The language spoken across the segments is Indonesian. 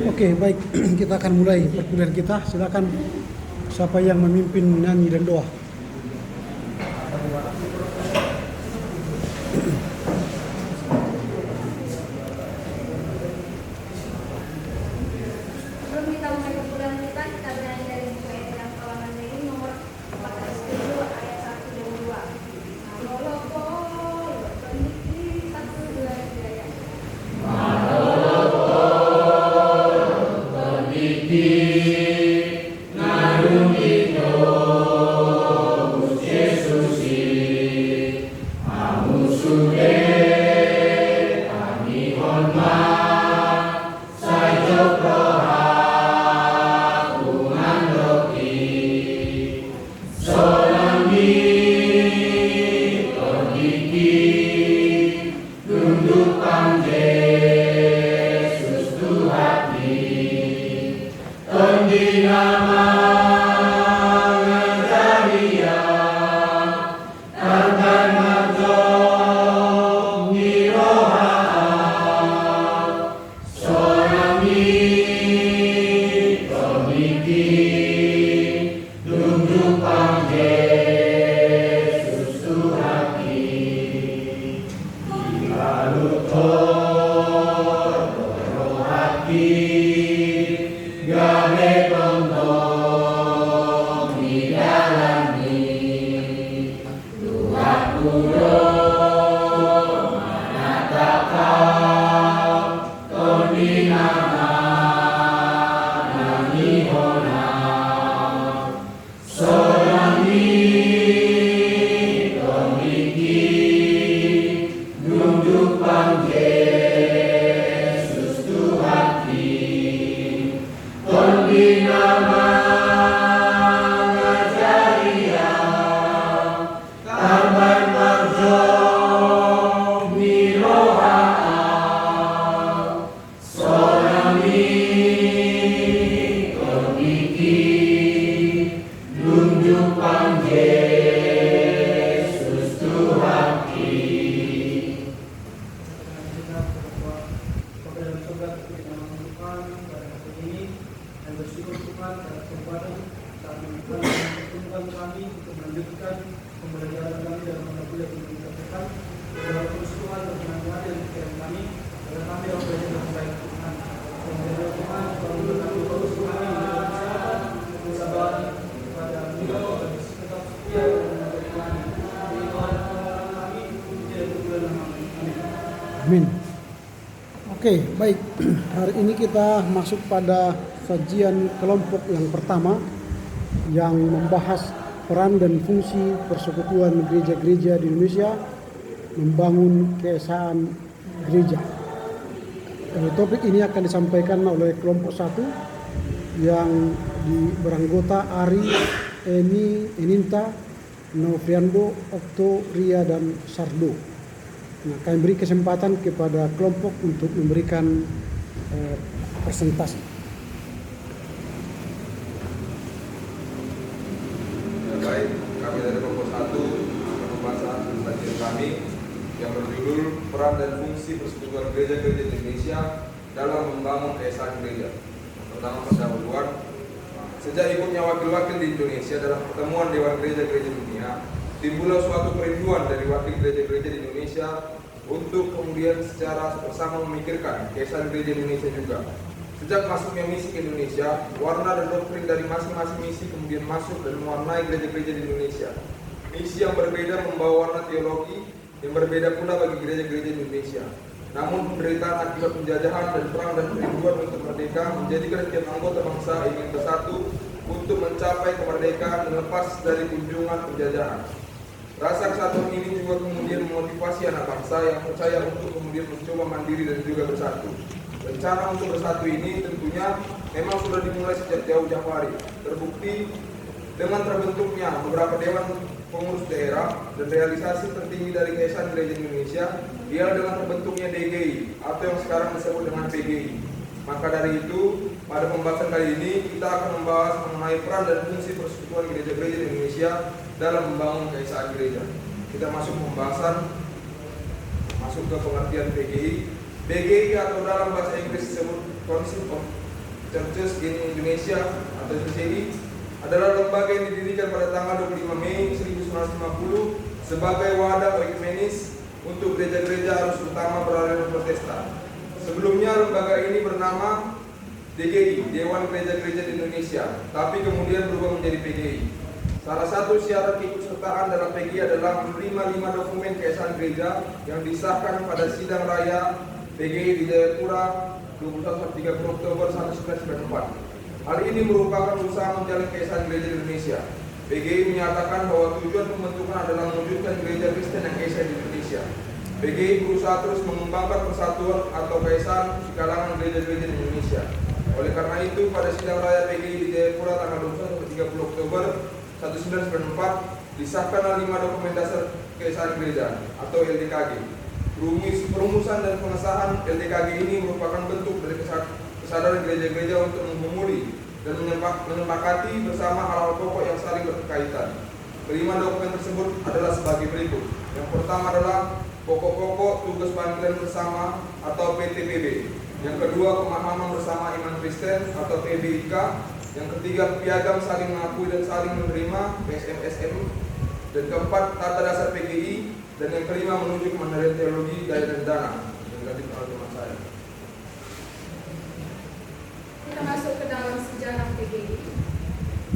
Oke, baik. Kita akan mulai perkuliahan kita. Silakan siapa yang memimpin nyanyi dan doa. Sebelum kita mulai perkuliahan kita bernyanyi dari buku Etiam Kalangan ini nomor 47 ayat 1 dan 2. Malolopo, peniki, 1, 2, 3 ya. Amin. Oke, baik. Hari ini kita masuk pada sajian kelompok yang pertama yang membahas peran dan fungsi persekutuan gereja-gereja di Indonesia membangun keesaan gereja. Topik ini akan disampaikan oleh kelompok 1 yang beranggota Ari, Eni, Eninta, Novriando, Okto, Ria, dan Sardo. Nah, kami beri kesempatan kepada kelompok untuk memberikan presentasi. Ya, baik, kami dari kelompok 1 pembahasan presentasi kami yang berjudul peran dan fungsi persekutuan gereja-gereja di Indonesia dalam membangun keesaan gereja. Pertama pendahuluan, sejak ikutnya wakil-wakil di Indonesia dalam pertemuan Dewan Gereja-Gereja Dunia, timbullah suatu kerinduan dari wakil gereja-gereja di Indonesia untuk kemudian secara bersama memikirkan keesaan gereja Indonesia juga. Sejak masuknya misi ke Indonesia, warna dan doktrin dari masing-masing misi kemudian masuk dan mewarnai gereja-gereja di Indonesia. Misi yang berbeda membawa warna teologi yang berbeda pula bagi gereja-gereja di Indonesia. Namun penderitaan akibat penjajahan dan perang dan kerinduan untuk merdeka menjadikan setiap anggota bangsa ingin bersatu untuk mencapai kemerdekaan dan lepas dari kunjungan penjajahan. Rasa kesatuan ini juga kemudian memotivasi anak bangsa yang percaya untuk kemudian mencoba mandiri dan juga bersatu. Rencana untuk bersatu ini tentunya memang sudah dimulai sejak jauh-jauh hari. Terbukti dengan terbentuknya beberapa dewan pengurus daerah dan realisasi tertinggi dari keesaan gereja Indonesia ialah dengan terbentuknya DGI atau yang sekarang disebut dengan PGI. Maka dari itu, pada pembahasan kali ini kita akan membahas mengenai peran dan fungsi persekutuan gereja-gereja di Indonesia dalam membangun keesaan gereja. Kita masuk ke pengertian PGI. PGI atau dalam bahasa Inggris disebut Council of Churches in Indonesia atau CCI adalah lembaga yang didirikan pada tanggal 25 Mei 1950 sebagai wadah ekumenis untuk gereja-gereja arus utama beraliran Protestan. Sebelumnya lembaga ini bernama DGI, Dewan Gereja-Gereja di Indonesia, tapi kemudian berubah menjadi PGI. Salah satu syarat keikutsertaan dalam PGI adalah menerima 5 dokumen keesaan gereja yang disahkan pada sidang raya PGI di Jayapura 21-30 Oktober 1994. Hal ini merupakan usaha menjalin keesaan gereja di Indonesia. PGI menyatakan bahwa tujuan pembentukan adalah mewujudkan gereja Kristen yang esa di Indonesia. PGI berusaha terus mengembangkan persatuan atau keesaan di kalangan gereja-gereja di Indonesia. Oleh karena itu, pada sidang raya PGI di Jayapura tanggal 21-30 Oktober 1994 disahkanlah 5 dokumen dasar keesaan gereja atau LDKG. Perumusan dan pengesahan LDKG ini merupakan bentuk dari kesadaran gereja-gereja untuk menggumuli dan menyepakati bersama hal-hal pokok yang saling berkaitan. Kelima dokumen tersebut adalah sebagai berikut. Yang pertama adalah pokok-pokok tugas panggilan bersama atau PTPB. Yang kedua, pemahaman bersama iman Kristen atau PBIK. Yang ketiga, piagam saling mengakui dan saling menerima PSMSM. Dan keempat, tata dasar PGI. Dan yang kelima, menuju kemandirian teologi daya dan dana. Yang tadi teman saya. Kita masuk ke dalam sejarah PGI.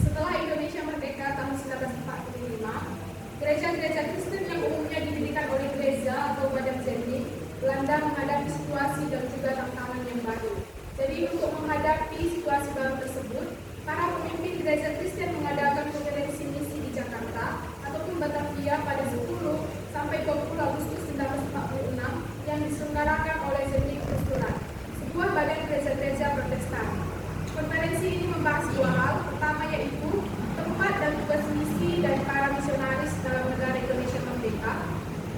Setelah Indonesia merdeka tahun 1945, gereja-gereja Kristen yang umumnya didirikan oleh gereja atau badan zeni Belanda menghadapi situasi dan juga tantangan yang baru. Jadi untuk menghadapi situasi baru tersebut, para pemimpin gereja Kristen mengadakan konferensi misi di Jakarta ataupun Batavia pada 10 sampai 20 Agustus 1946 yang diselenggarakan oleh Zeni Krusturan, sebuah badan gereja-gereja Protestan. Konferensi ini membahas 2 hal. Pertama yaitu tempat dan tugas misi dari para misionaris dalam negara Indonesia merdeka.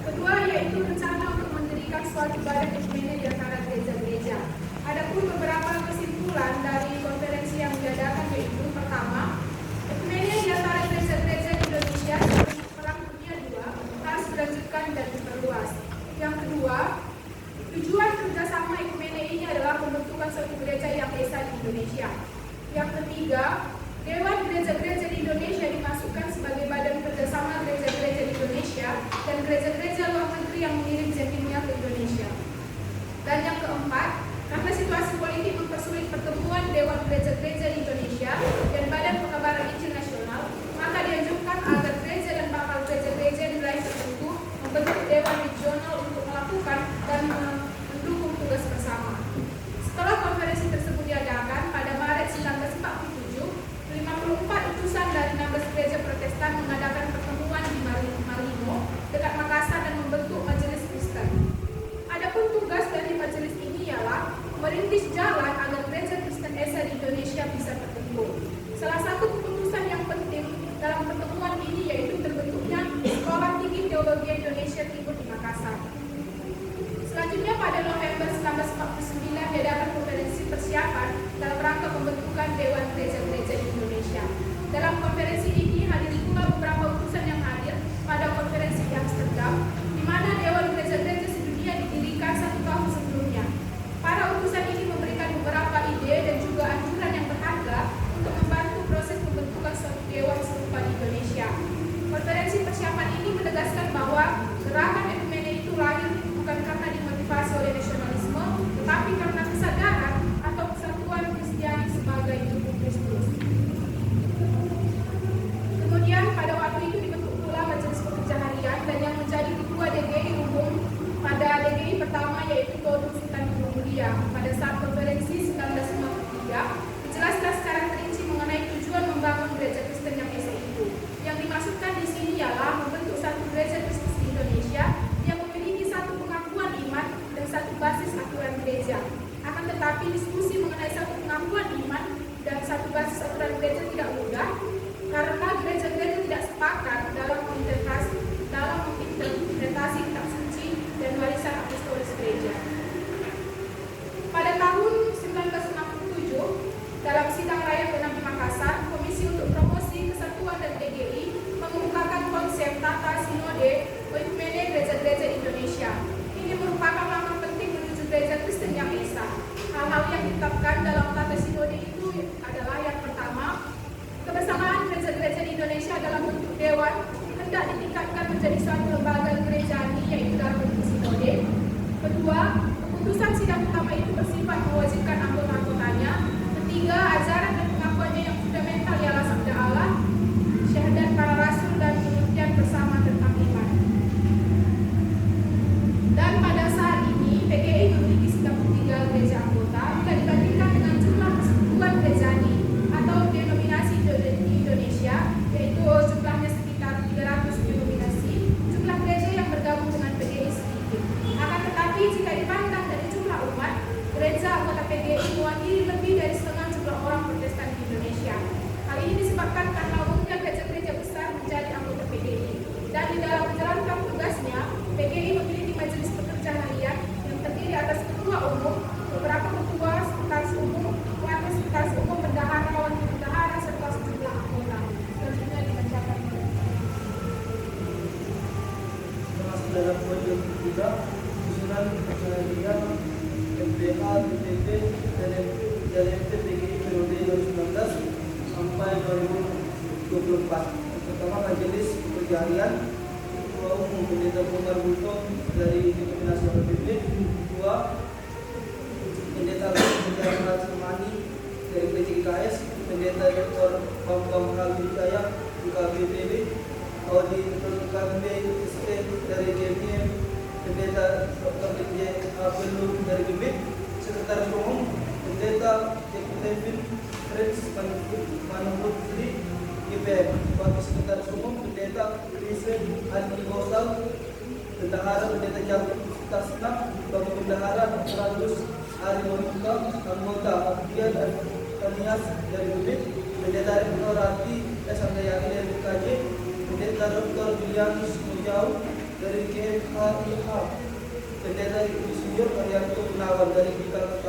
Kedua yaitu rencana untuk mendirikan suatu badan ekumene di antara gereja-gereja. Adapun beberapa kesimpulan dari konferensi yang diadakan yaitu pertama, ekumene di antara gereja-gereja di Indonesia seperti Perang Dunia II harus dilanjutkan dan diperluas. Yang kedua, tujuan kerjasama ekumene ini adalah pembentukan suatu gereja yang esa di Indonesia. Yang ketiga, Dewan Gereja-Gereja di Indonesia dimasukkan sebagai badan kerjasama gereja-gereja di Indonesia dan gereja-gereja luar negeri yang mengirim zenimnya ke Indonesia. Dan yang keempat, karena situasi politik mempersulit pertemuan Dewan Gereja-Gereja di Indonesia dan Badan Pengabaran Injil Nasional, maka dianjurkan agar gereja dan bakal gereja-gereja di wilayah tertentu membentuk Dewan Regional untuk melakukan dan mendukung tugas bersama. Setelah konferensi tersebut diadakan pada Maret 1947, 54 utusan dari 16 gereja Protestan mengadakan pertemuan di Marino, dekat Makassar dan membentuk Majelis Kristen. Adapun tugas dari majelis ini ialah merintis jalan agar gereja Kristen esa di Indonesia bisa terbentuk. Salah satu keputusan yang penting dalam pertemuan ini yaitu terbentuknya Sekolah Tinggi Teologi Indonesia Timur di Makassar. Selanjutnya pada November 1949 diadakan konferensi persiapan dalam rangka pembentukan Dewan Gereja-Gereja di Indonesia. Dalam konferensi ini hadir pula beberapa utusan yang hadir pada konferensi di Amsterdam, di mana Dewan Gereja-Gereja sedunia didirikan 1 tahun sebelumnya. Para utusan ini memberikan beberapa ide dan juga anjuran yang berharga untuk membantu proses pembentukan suatu dewan serupa di Indonesia. Konferensi persiapan ini menegaskan bahwa gerakan ekumene itu lahir bukan karena dimotivasi oleh nasionalisme, tetapi karena kesadaran atau kesatuan Kristiani sebagai tubuh Kristus. Kemudian pada waktu itu dibentuk pula Majelis Pekerja Harian dan yang menjadi ketua DGI umum pada DGI pertama yaitu Todung Sultan Mulia. Pada saat konferensi 1953 dijelaskan secara terinci mengenai tujuan membangun gereja Kristen yang esa itu. Yang dimaksudkan di sini ialah membentuk satu gereja Kristen di Indonesia yang memiliki satu pengakuan iman dan satu basis aturan gereja. Akan tetapi diskusi mengenai satu pengakuan iman dan satu basis aturan gereja tidak mudah karena gereja-gereja tidak sepakat dalam menginterpretasi kitab suci dan warisan apostolis gereja. Pada tahun 1967, dalam sidang raya ke-6 di Makassar, Komisi untuk Promosi Kesatuan dan DGI mengemukakan konsep tata sinode ekumene gereja-gereja Indonesia. Ini merupakan langkah penting menuju gereja Kristen yang esa. Hal-hal yang ditetapkan dalam tata sinode itu 2024. Pertama, Majelis Perjalanan Ketua Umum Pendeta Bongkar Bultong dari Denominasi Republik. Kedua, Pendeta Perjalanan Semani dari PCKS, Pendeta Dr. Bambang Hidayat UKBPB, Audi KMB ST dari JMM, Pendeta Dr. DJ Abelu dari GBIT, Sekretaris Umum Pendeta Jack Levin Fritz Manuputri GPM, Wakil Sekretaris Umum Pendeta Lise Andi Gosal, Bendahara Pendeta Jakub Tasna, Bapak Bendahara Randus Ari Monika, Anggota Abdian dan Kanias dari GBIT, Pendeta Rektor Rati Sandayani dari KJ, Pendeta Dr. Julianus Mujau dari KFHIH, Pendeta Insinyur Arianto Gunawan dari BKK.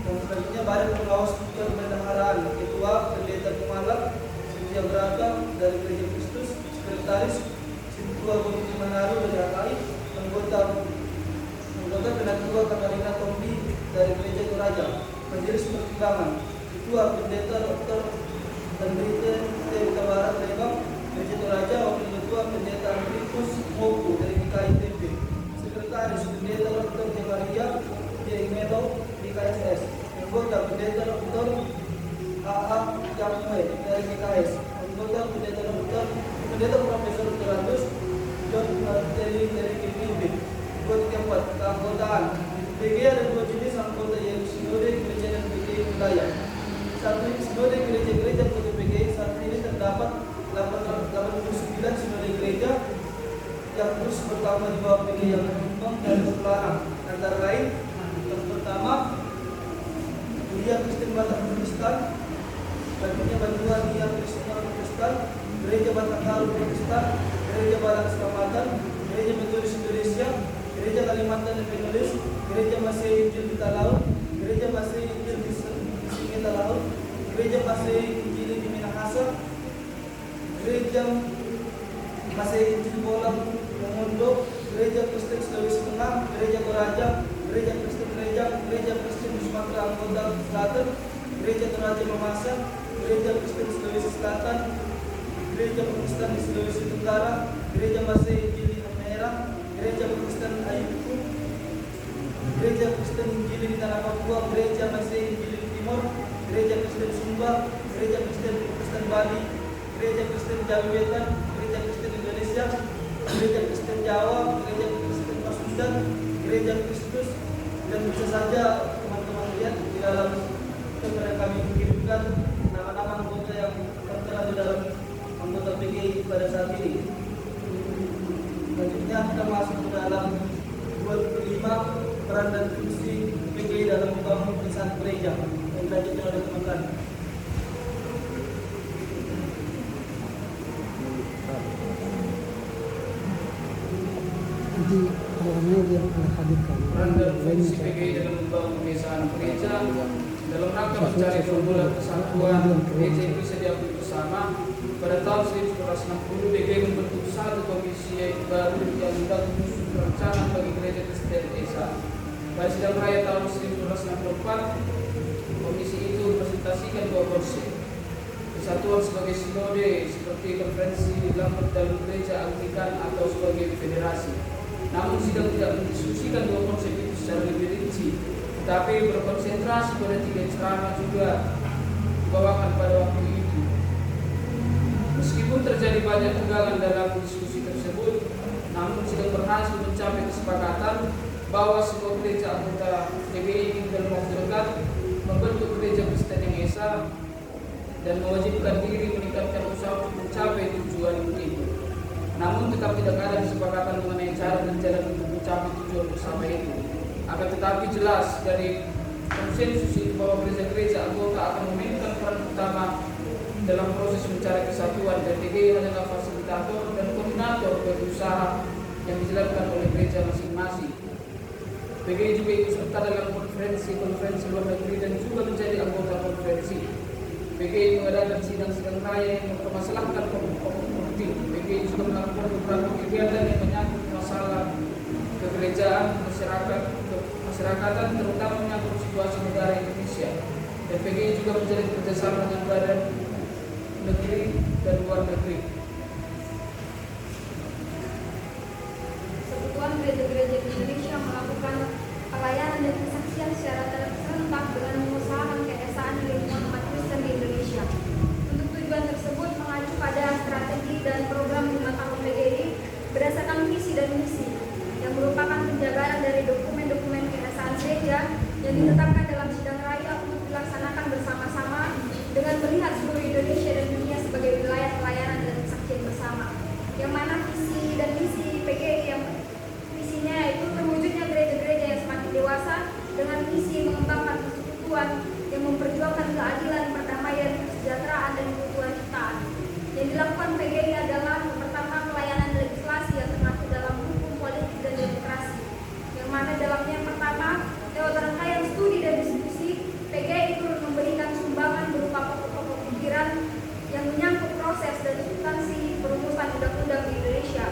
Dan selanjutnya Badan Pengawas Kebendaharaan, Ketua Pendeta Kemalak Cynthia Braga dari Gereja Kristus, Sekretaris Ketua Komisi Manado dari HKI, Anggota Ketua Katarina Tombi dari Gereja Toraja, Majelis Pertimbangan, Ketua Pendeta Dr. Pendeta T. Barat Lembang, Gereja Toraja, Wakil Ketua Pendeta Amrikus Moku dari GKITP, Sekretaris Pendeta Dr. Jemaria Jemelo DKSS, Anggota Pendeta Dr. AA Yakme dari GKS, Anggota Pendeta Profesor Terandus John dari GPIB. Buat keempat, keanggotaan PG ada 2 jenis anggota, yaitu Sinode Gereja dan PG Wilayah. Satu Sinode Gereja-Gereja Kota PG. Saat ini terdapat 89 Sinode Gereja yang terus bertambah di bawah PG yang berkembang dan berpelarang. Antara lain, yang pertama, Kuliah Kristen Batak Protestan, selanjutnya Bantuan Nia Kristen Protestan, Gereja Batak Haru Protestan, Gereja Batak Selamatan, Gereja Metodis Indonesia, Gereja Kalimantan dan Penulis, Gereja Masehi Injil di Talaut, Gereja Masehi Injil di Singi Talaut, Gereja Masehi Injil di Minahasa, Gereja Masehi Injil Bolang Mongondo, Gereja Kristen Sulawesi Tengah, Gereja Toraja, Gereja Kristen Rejang, Gereja Kristen di Sumatera Anggota Selatan, Gereja Toraja Mamasa, Gereja Kristen Sulawesi Selatan, Gereja Protestan di Sulawesi Tenggara, Gereja Masehi Injil di Merah, Gereja Kristen Ayuku, Gereja Kristen Injil di Tanah Papua, Gereja Masehi Injil di Timur, Gereja Kristen Sumba, Gereja Kristen Protestan Bali, Gereja Kristen Jawa Wetan, Gereja Kristen Indonesia, Gereja Kristen Jawa, Gereja Kristen Pasundan, Gereja Kristus, dan bisa saja teman-teman lihat di dalam kepada kami mengirimkan nama-nama anggota yang tertera di dalam anggota PGI pada saat ini. Selanjutnya kita masuk ke dalam 25 peran dan fungsi PGI dalam membangun perusahaan gereja yang dilanjutkan oleh teman-teman. Nanti orangnya dia akan hadirkan. Peran dan fungsi PGI dalam membangun perusahaan gereja dalam rangka mencari formula kesatuan gereja yang bisa diakui bersama. Pada tahun 1960, PGI membentuk satu komisi baru yang mendukung perencanaan bagi gereja Kristen Esa. Pada sidang raya tahun 1964, komisi itu mempresentasikan 2 konsep: kesatuan sebagai sinode seperti konferensi lambat dalam gereja Anglikan atau sebagai federasi. Namun sidang tidak mendiskusikan 2 konsep itu secara lebih rinci, tetapi berkonsentrasi pada 3 ceramah juga dibawakan pada waktu itu. Meskipun terjadi banyak kegalan dalam diskusi tersebut, namun sidang berhasil mencapai kesepakatan bahwa sebuah gereja anggota PGI dalam waktu dekat membentuk gereja Kristen yang esa dan mewajibkan diri meningkatkan usaha untuk mencapai tujuan itu. Namun tetap tidak ada kesepakatan mengenai cara dan jalan untuk mencapai tujuan bersama itu. Akan tetapi jelas dari konsensus itu bahwa gereja-gereja anggota akan memainkan peran utama dalam proses mencari kesatuan, dan PGI adalah fasilitator dan koordinator bagi usaha yang dijalankan oleh gereja masing-masing. PGI juga ikut serta dalam konferensi luar negeri dan juga menjadi anggota konferensi. PGI mengadakan sidang-sidang raya yang mempermasalahkan pokok-pokok penting. PGI juga melakukan beberapa kegiatan yang menyangkut masalah kegerejaan, masyarakatan, terutama menyangkut situasi negara Indonesia. Dan PGI juga menjalin kerjasama dengan badan negeri dan luar negeri. Persekutuan Gereja-Gereja di Indonesia melakukan pelayanan dan kesaksian secara serentak dengan mengusahakan keesaan di lingkungan umat Kristen di Indonesia. Untuk tujuan tersebut mengacu pada strategi dan program 5 tahun PGI berdasarkan visi dan misi yang merupakan penjabaran dari dokumen-dokumen keesaan gereja yang ditetapkan dalam sidang raya untuk dilaksanakan bersama-sama dengan melihat seluruh Indonesia dan dunia sebagai wilayah pelayanan dan kesaksian bersama. Yang mana visi dan misi PGI yang visinya itu terwujudnya gereja-gereja yang semakin dewasa dengan misi mengembangkan persekutuan yang memperjuangkan keadilan, perdamaian, kesejahteraan, dan keutuhan ciptaan. Yang dilakukan PGI adalah yang pertama pelayanan legislasi yang termaktub dalam hukum politik dan demokrasi. Yang mana dalamnya yang pertama lewat rangkaian studi dan diskusi, PGI turut memberikan sumbangan berupa pokok-pokok pikiran yang menyangkut proses dan substansi perumusan undang-undang di Indonesia,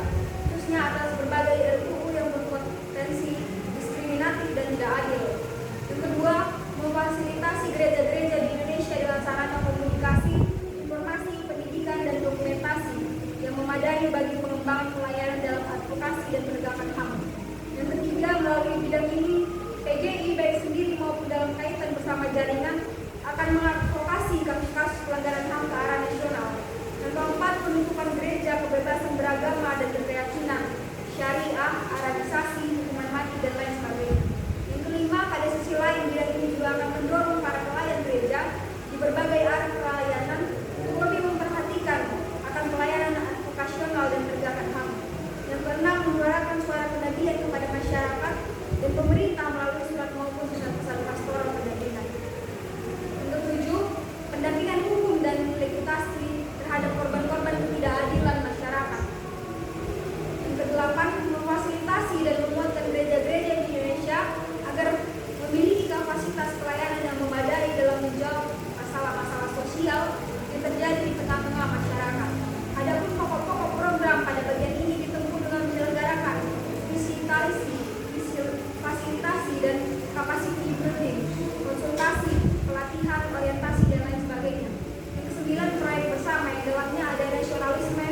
khususnya atas berbagai RUU yang berpotensi diskriminatif dan tidak adil. Yang kedua, memfasilitasi gereja-gereja di Indonesia dengan sarana komunikasi, informasi, pendidikan, dan dokumentasi yang memadai bagi pengembangan pelayanan dalam advokasi dan penegakan HAM. Yang ketiga, melalui bidang ini, PGI baik sendiri maupun dalam kaitan bersama jaringan akan mengadvokasi kasus-kasus pelanggaran HAM ke arah nasional. Yang keempat, penutupan gereja, kebebasan beragama dan berkeyakinan, syariah, arabisasi, hukuman mati, dan lain sebagainya. Yang kelima, pada sisi lain, bidang ini juga akan mendorong para pelayan gereja di berbagai area pelayanan untuk lebih memperhatikan akan pelayanan advokasional dan penegakan HAM. Yang keenam, menyuarakan suara kenabian kepada masyarakat dan pemerintah melalui surat maupun pesan-pesan pastoral pendampingan. Yang ketujuh, pendampingan hukum dan legislasi terhadap korban-korban ketidakadilan masyarakat. Yang kedelapan, memfasilitasi dan menguatkan gereja-gereja di Indonesia agar memiliki kapasitas pelayanan yang memadai dalam menjawab masalah-masalah sosial yang terjadi di tengah-tengah masyarakat. Adapun pokok-pokok program pada bagian ini ditempuh dengan menyelenggarakan visitasi, fasilitasi dan capacity building, konsultasi, pelatihan, orientasi, dan lain sebagainya. Yang kesembilan, proyek bersama yang dalamnya ada nasionalisme,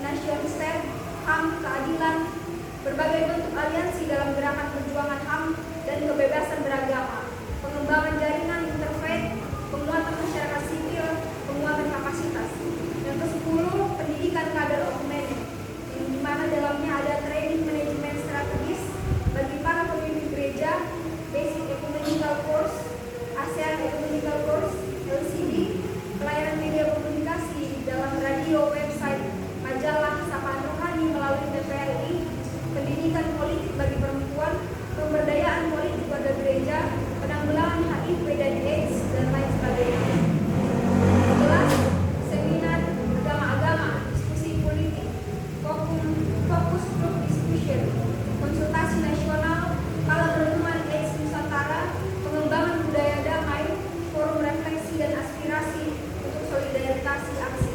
nasionalisme, HAM, keadilan, berbagai bentuk aliansi dalam gerakan perjuangan HAM dan kebebasan beragama, pengembangan jaringan interfaith, penguatan masyarakat sipil, penguatan kapasitas. Yang ke-10, pendidikan kader of management, yang dimana dalamnya ada training manajemen strategis bagi para pemimpin gereja, basic ecumenical course, ASEAN ecumenical course, LCD, pelayanan media komunikasi dalam radio, website, majalah, sapaan rohani melalui TPRI, pendidikan politik bagi perempuan, pemberdayaan politik warga gereja, penanggulangan HIV dan AIDS, dan lain sebagainya. 11. Seminar agama-agama, diskusi politik, fokus group discussion, konsultasi nasional, kala renungan AIDS Nusantara, pengembangan budaya damai, forum refleksi dan aspirasi untuk solidaritasi aksi.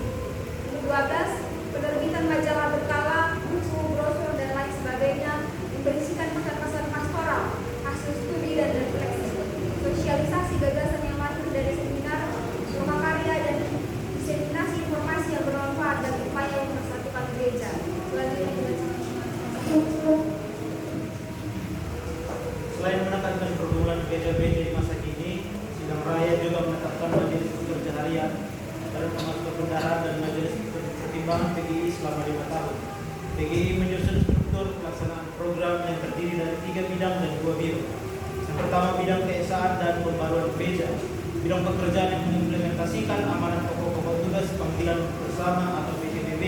12. Penerbitan majalah berkala, buku, brosur, dan lain sebagainya yang berisikan pesan-pesan pastoral, hasil studi dan refleksi, sosialisasi gagasan yang lahir dari seminar, lokakarya, dan diseminasi informasi yang bermanfaat bagi upaya mempersatukan gereja. Selanjutnya, selain menekankan pergumulan gereja-gereja di masa kini, sidang raya juga menetapkan majelis pekerja harian dalam pengatur kebenaran dan majelis pertimbangan PGI selama 5 tahun. PGI menyusun struktur pelaksanaan program yang terdiri dari 3 bidang dan 2 biro. Yang pertama, bidang keesaan dan pembaruan gereja. Bidang pekerjaan yang mengimplementasikan amanat pokok-pokok tugas panggilan bersama atau PPPB.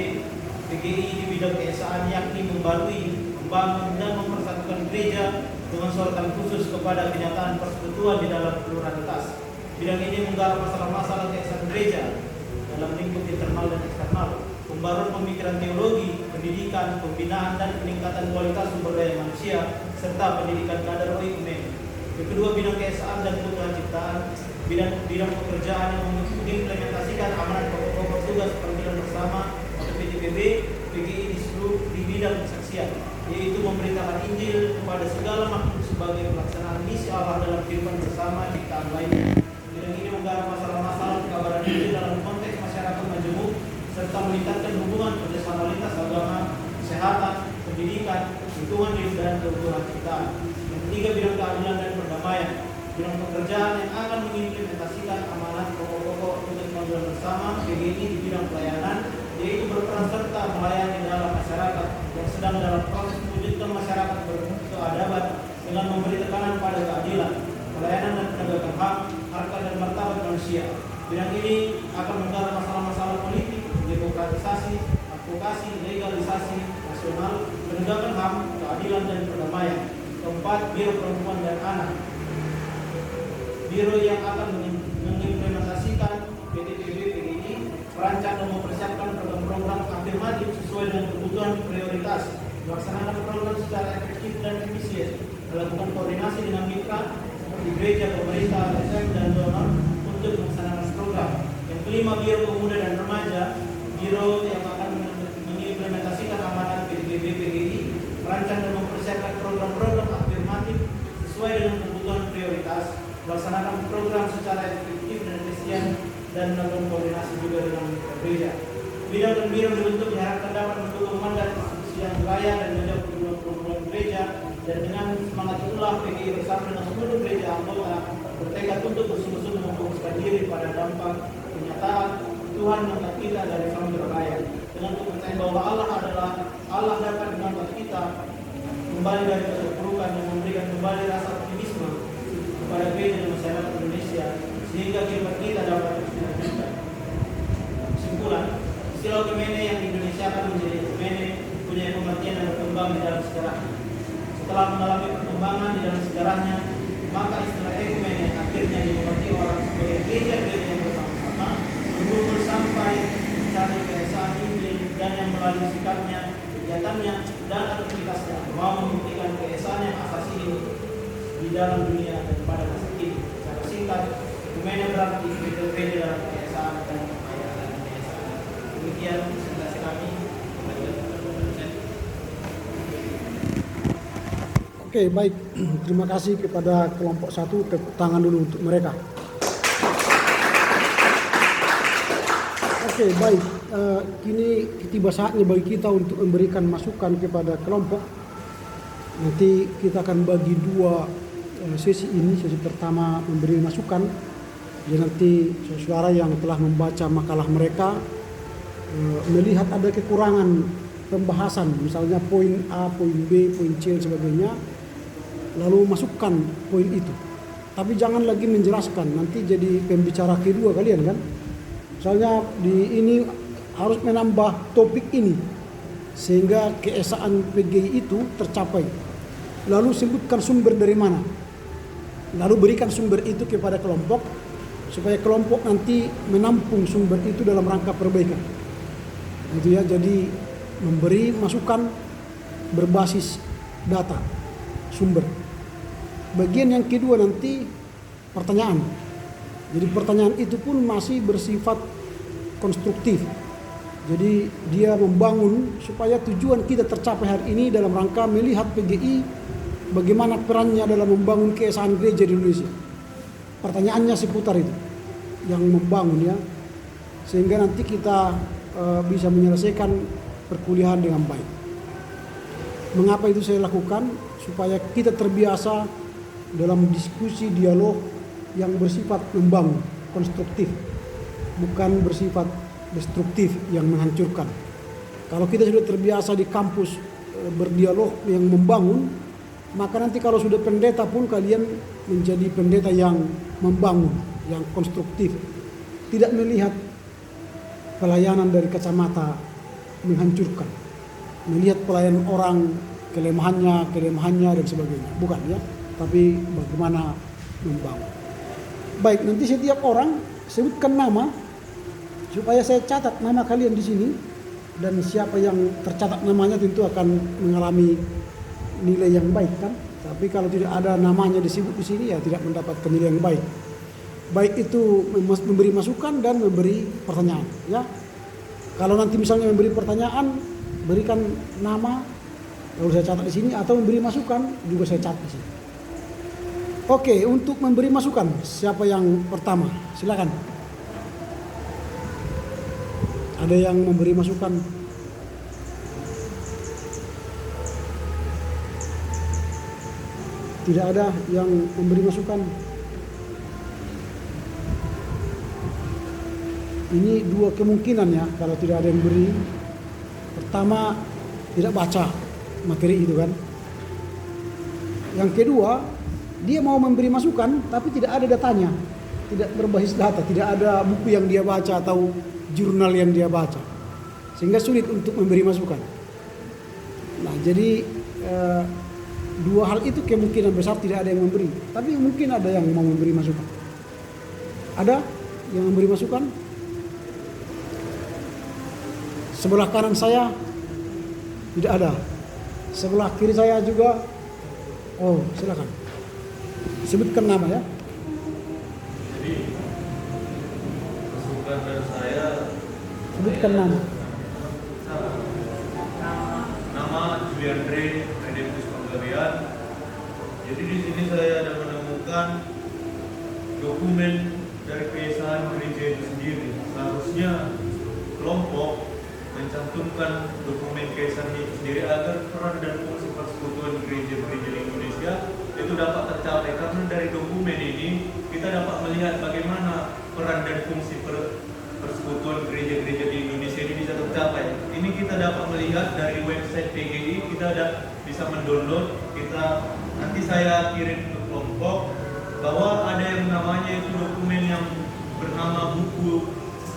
PGI di bidang keesaan yakni membarui, membangun, dan mempersatukan gereja dengan sorotan khusus kepada kenyataan persekutuan di dalam pluralitas. Bidang ini menggarap masalah-masalah keesaan gereja dalam lingkup internal dan eksternal, pembaruan pemikiran teologi, pendidikan, pembinaan, dan peningkatan kualitas sumber daya manusia, serta pendidikan kader oikumen. Yang kedua, bidang keesaan dan keutuhan ciptaan. Bidang pekerjaan yang mengimplementasikan amanat pokok-pokok tugas panggilan bersama atau PTPB. PGI di bidang kesaksian, yaitu memberitakan Injil kepada segala makhluk sebagai pelaksanaan misi Allah dalam kehidupan bersama ciptaan lainnya. Bidang ini menggarap masalah-masalah kabaran Injil dalam konteks masyarakat majemuk meningkatkan hubungan kerjasama lintas agama, kesehatan, pendidikan, lingkungan hidup dan keutuhan kita. Yang ketiga, bidang keadilan dan perdamaian, bidang pekerjaan yang akan mengimplementasikan amanat pokok-pokok untuk kemajuan bersama PGI di bidang pelayanan, yaitu berperan serta melayani dalam masyarakat yang sedang dalam proses mewujudkan masyarakat berkeadaban dengan memberi tekanan pada keadilan, pelayanan dan penegakan HAM, harkat dan martabat manusia. Bidang ini akan menggarap masalah-masalah politik, demokratisasi, advokasi, legalisasi nasional, penegakan HAM, keadilan dan perdamaian. Keempat, Biro Perempuan dan Anak, biro yang akan mengimplementasikan PDPB PGI, merancang dan mempersiapkan program-program afirmatif sesuai dengan kebutuhan prioritas, melaksanakan program secara efektif dan efisien, melakukan koordinasi dengan mitra seperti gereja, pemerintah, LSM, dan donor untuk melaksanakan program. Yang kelima, Biro Pemuda dan Remaja, biro yang akan mengimplementasikan amanat PDPB PGI, merancang dan mempersiapkan program-program afirmatif sesuai dengan kebutuhan prioritas, melaksanakan program secara efektif dan efisien, dan melakukan koordinasi juga dengan gereja. Bidang dan biro dibentuk diharapkan dapat mendukung mandat institusi yang beraya dan menjawab kebutuhan gereja, dan dengan semangat itulah PGI bersama dengan seluruh gereja anggota bertekad untuk bersungguh-sungguh memfokuskan diri pada dampak kenyataan Tuhan mengangkat kita dari samudera raya, dengan kepercayaan bahwa Allah dapat mengangkat kita kembali dari keterpurukan dan memberikan kembali rasa optimisme kepada gereja dan masyarakat Indonesia, sehingga khidmat kita dapat dilanjutkan. Kesimpulan, istilah Ekumene yang diindonesiakan menjadi Ekumene punya pengertian dan berkembang di dalam sejarah. Setelah mengalami perkembangan di dalam sejarahnya, maka istilah Ekumene akhirnya dimengerti orang sebagai gereja-gereja yang bersama-sama berkumpul sampai mencari keesaan Injil, dan yang melalui sikapnya, kegiatannya, dan aktivitasnya mau membuktikan keesaan yang asasi ini di dalam dunia dan pada masa kini. Secara singkat, Ekumene berarti gereja dalam keesaan dan kekayaan keesaan. Demikian presentasi kami. Oke, baik. Terima kasih kepada kelompok 1. Tepuk tangan dulu untuk mereka. Oke, baik. Kini tiba saatnya bagi kita untuk memberikan masukan kepada kelompok. Nanti kita akan bagi 2 sesi ini. Sesi pertama memberi masukan. Jadi nanti saudara yang telah membaca makalah mereka melihat ada kekurangan pembahasan, misalnya poin A, poin B, poin C dan sebagainya, lalu masukkan poin itu. Tapi jangan lagi menjelaskan, nanti jadi pembicara kedua kalian kan. Misalnya di ini harus menambah topik ini sehingga keesaan PGI itu tercapai. Lalu sebutkan sumber dari mana. Lalu berikan sumber itu kepada kelompok supaya kelompok nanti menampung sumber itu dalam rangka perbaikan. Itu ya, jadi memberi masukan berbasis data sumber. Bagian yang kedua nanti pertanyaan. Jadi pertanyaan itu pun masih bersifat konstruktif. Jadi dia membangun supaya tujuan kita tercapai hari ini dalam rangka melihat PGI bagaimana perannya dalam membangun keesaan gereja di Indonesia. Pertanyaannya seputar itu yang membangun ya, sehingga nanti kita bisa menyelesaikan perkuliahan dengan baik. Mengapa itu saya lakukan? Supaya kita terbiasa dalam diskusi dialog yang bersifat membangun, konstruktif, bukan bersifat destruktif yang menghancurkan. Kalau kita sudah terbiasa di kampus berdialog yang membangun, maka nanti kalau sudah pendeta pun kalian menjadi pendeta yang membangun, yang konstruktif, tidak melihat pelayanan dari kacamata menghancurkan, melihat pelayanan orang kelemahannya dan sebagainya, bukan ya, tapi bagaimana membangun. Baik, nanti setiap orang sebutkan nama supaya saya catat nama kalian di sini, dan siapa yang tercatat namanya tentu akan mengalami nilai yang baik kan. Tapi kalau tidak ada namanya disebut di sini ya tidak mendapatkan nilai yang baik. Baik itu memberi masukan dan memberi pertanyaan ya. Kalau nanti misalnya memberi pertanyaan, berikan nama lalu saya catat di sini, atau memberi masukan juga saya catat di sini. Oke, untuk memberi masukan siapa yang pertama? Silakan. Ada yang memberi masukan? Tidak ada yang memberi masukan. Ini dua kemungkinan ya kalau tidak ada yang beri. Pertama, tidak baca materi itu kan. Yang kedua, dia mau memberi masukan tapi tidak ada datanya. Tidak berbasis data, tidak ada buku yang dia baca atau jurnal yang dia baca. Sehingga sulit untuk memberi masukan. Nah, jadi dua hal itu kemungkinan besar tidak ada yang memberi. Tapi mungkin ada yang mau memberi masukan. Ada yang memberi masukan? Sebelah kanan saya tidak ada. Sebelah kiri saya juga. Oh, silakan. Sebutkan nama ya. Jadi masukan dari saya. Sebutkan nama. Nama Julian Ray Redemptus Panggabean. Jadi di sini saya ada menemukan dokumen dari keesaan gereja itu sendiri. Seharusnya kelompok mencantumkan dokumen keesaan itu sendiri agar peran dan fungsi persekutuan gereja-gereja di Indonesia itu dapat tercapai. Karena dari dokumen ini kita dapat melihat bagaimana peran dan fungsi persekutuan gereja-gereja di Indonesia ini bisa tercapai. Ini kita dapat melihat dari website PGI, kita bisa mendownload. Nanti saya kirim ke kelompok bahwa ada yang namanya itu dokumen yang bernama buku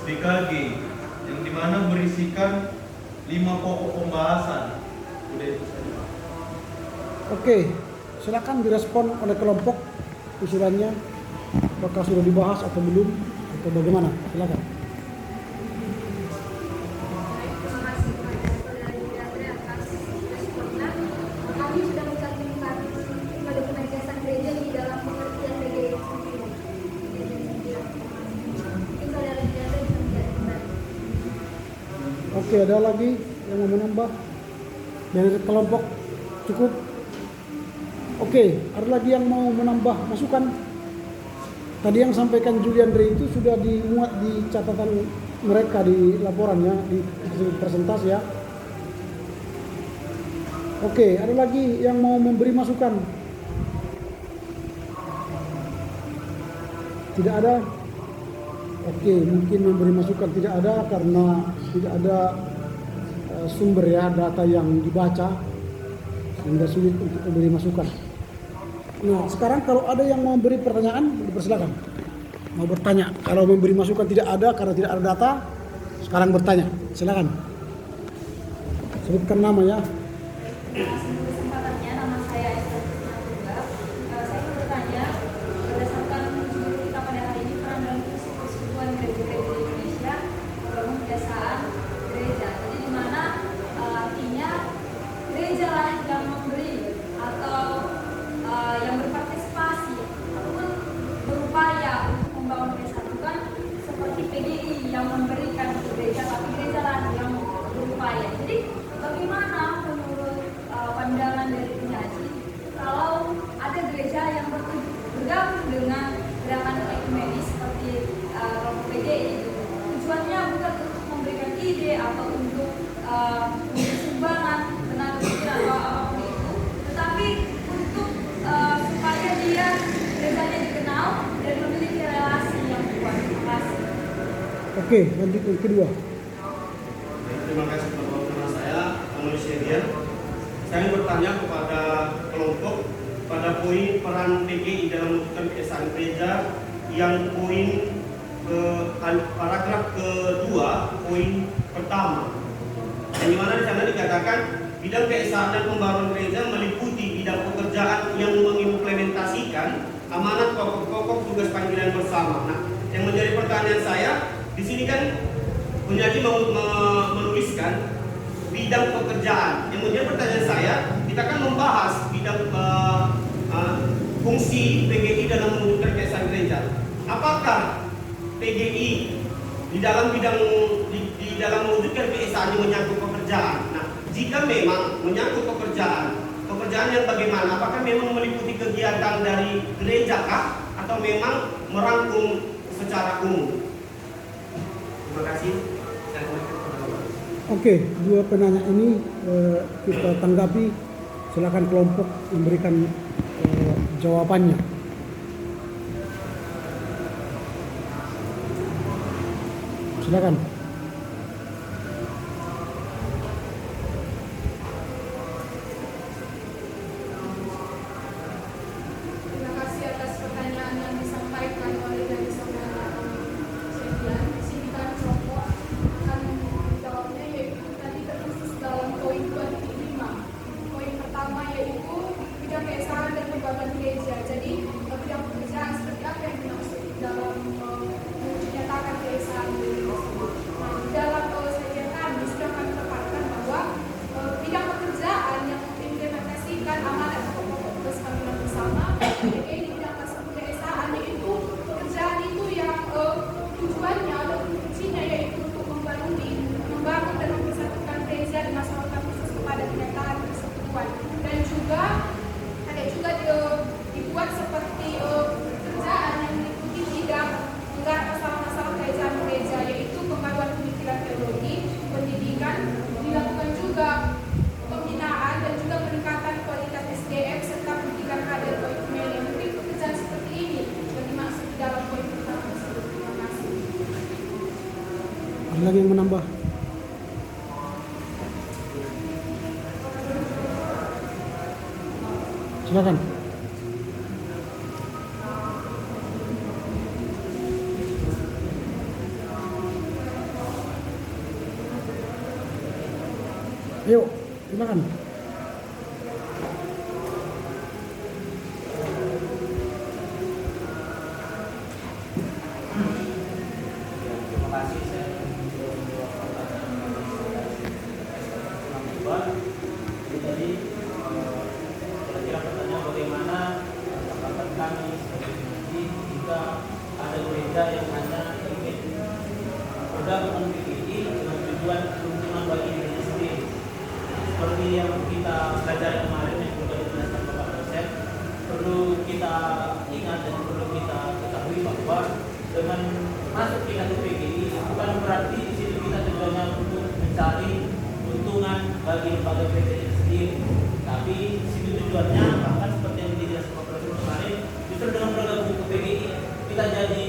DKG, yang dimana berisikan 5 pokok pembahasan. Udah itu saja. Oke, silakan direspon oleh kelompok usulannya. Apakah sudah dibahas atau belum atau bagaimana? Silakan. Terima kasih kepada Saudara Yudhatra atas responnya. Kami sudah mencantumkan dokumen keesaan gereja di dalam pengertian PGI sendiri. Mungkin Saudara Yudhatra bisa menjadi kembali. Oke, ada lagi yang mau menambah dari kelompok? Cukup? Oke, ada lagi yang mau menambah masukan? Tadi yang sampaikan Julian Ray itu sudah dimuat di catatan mereka di laporannya, di presentasi ya. Oke, ada lagi yang mau memberi masukan? Tidak ada? Oke, mungkin memberi masukan tidak ada karena tidak ada sumber ya, data yang dibaca sehingga sulit untuk memberi masukan. Nah, sekarang kalau ada yang mau memberi pertanyaan, dipersilakan. Mau bertanya. Kalau memberi masukan tidak ada karena tidak ada data, sekarang bertanya. Silakan. Sebutkan nama ya. Sebelum kesempatannya, nama saya Esther Tunggal. Saya ingin bertanya, berdasarkan judul kita pada hari ini, peran dan fungsi persekutuan gereja-gereja di Indonesia membangun kebiasaan gereja. Jadi di mana artinya gereja lain yang memberi atau yang berpartisipasi ataupun berupaya untuk membangun kebiasaan, bukan seperti PGI yang memberikan ke gereja, tapi gereja lain yang berupaya. Jadi bagaimana menurut pandangan dari penyaji kalau ada gereja yang bergabung dengan gerakan ekumenis seperti kelompok PGI, tujuannya bukan untuk memberikan ide atau untuk sumbangan tenaga pikiran atau apapun itu, tetapi untuk supaya dia gerejanya dikenal dan memiliki relasi yang kuat. Terima kasih. Oke, lanjut yang kedua. Terima kasih kepada nama saya, Manusia Dian. Saya ingin bertanya kepada kelompok pada poin peran PGI dalam mewujudkan keesaan gereja yang poin paragraf kedua, poin pertama. Dan di mana di sana dikatakan bidang keesaan dan pembaruan gereja meliputi bidang pekerjaan yang mengimplementasikan amanat pokok-pokok tugas panggilan bersama. Nah, yang menjadi pertanyaan saya di sini kan penyaji menuliskan bidang pekerjaan. Yang menjadi pertanyaan saya, kita kan membahas bidang fungsi PGI dalam mewujudkan keesaan gereja. Apakah PGI di dalam bidang di dalam mewujudkan keesaan yang menyangkut pekerjaan? Nah, jika memang menyangkut pekerjaan yang bagaimana? Apakah memang meliputi kegiatan dari gereja kah? Atau memang merangkum secara umum? Terima kasih. Oke, dua penanya ini kita tanggapi. Silakan kelompok memberikan jawabannya. Silakan. Terima kasih atas pertanyaan yang disampaikan oleh dari saudara Sedian. Di sini kan kelompok akan menjawabnya, yaitu tadi terkhusus dalam poin 2.5. Poin pertama yaitu bidang keesaan dan lembaga gereja. Jadi bidang pekerjaan seperti apa yang dimaksud dalam menyatakan keesaan diri tersebut. Nah, di dalam sajian kami sudah kami paparkan bahwa bidang pekerjaan yang mengimplementasikan amanat pokok-pokok tugas kami bersama, yaitu di bidang keesaan, yaitu pekerjaan itu yang tujuannya atau fungsinya yaitu untuk membangun dan mempersatukan gereja dan masyarakat khusus kepada kenyataan persekutuan, dan juga ada juga dibuat seperti pekerjaan yang meliputi bidang menggarap masalah-masalah kerajaan gereja, yaitu pembaruan pemikiran teologi, pendidikan, dilakukan juga pembinaan dan juga peningkatan kualitas SDM serta pendidikan kader oikumene. Mungkin pekerjaan seperti ini yang dimaksud di dalam poin pertama tersebut. Terima kasih. Ada lagi yang menambah? Silakan. Yuk, silakan. Terima kasih saya menjawab pertanyaan Jadi tadi kira-kira pertanyaan bagaimana tanggapan kami sebagai pribadi jika ada gereja yang hanya ingin bergabung PGI dengan tujuan keuntungan bagi dirinya sendiri. Seperti yang kita pelajari kemarin yang sudah dijelaskan Bapak dosen, perlu kita ingat dan perlu kita ketahui bahwa dengan masuk kita ke PGI bukan berarti di situ kita tujuannya untuk mencari keuntungan bagi lembaga PGI sendiri, tapi di situ tujuannya bahkan seperti yang dijelaskan Bapak dosen kemarin, justru dengan bergabung ke PGI kita jadi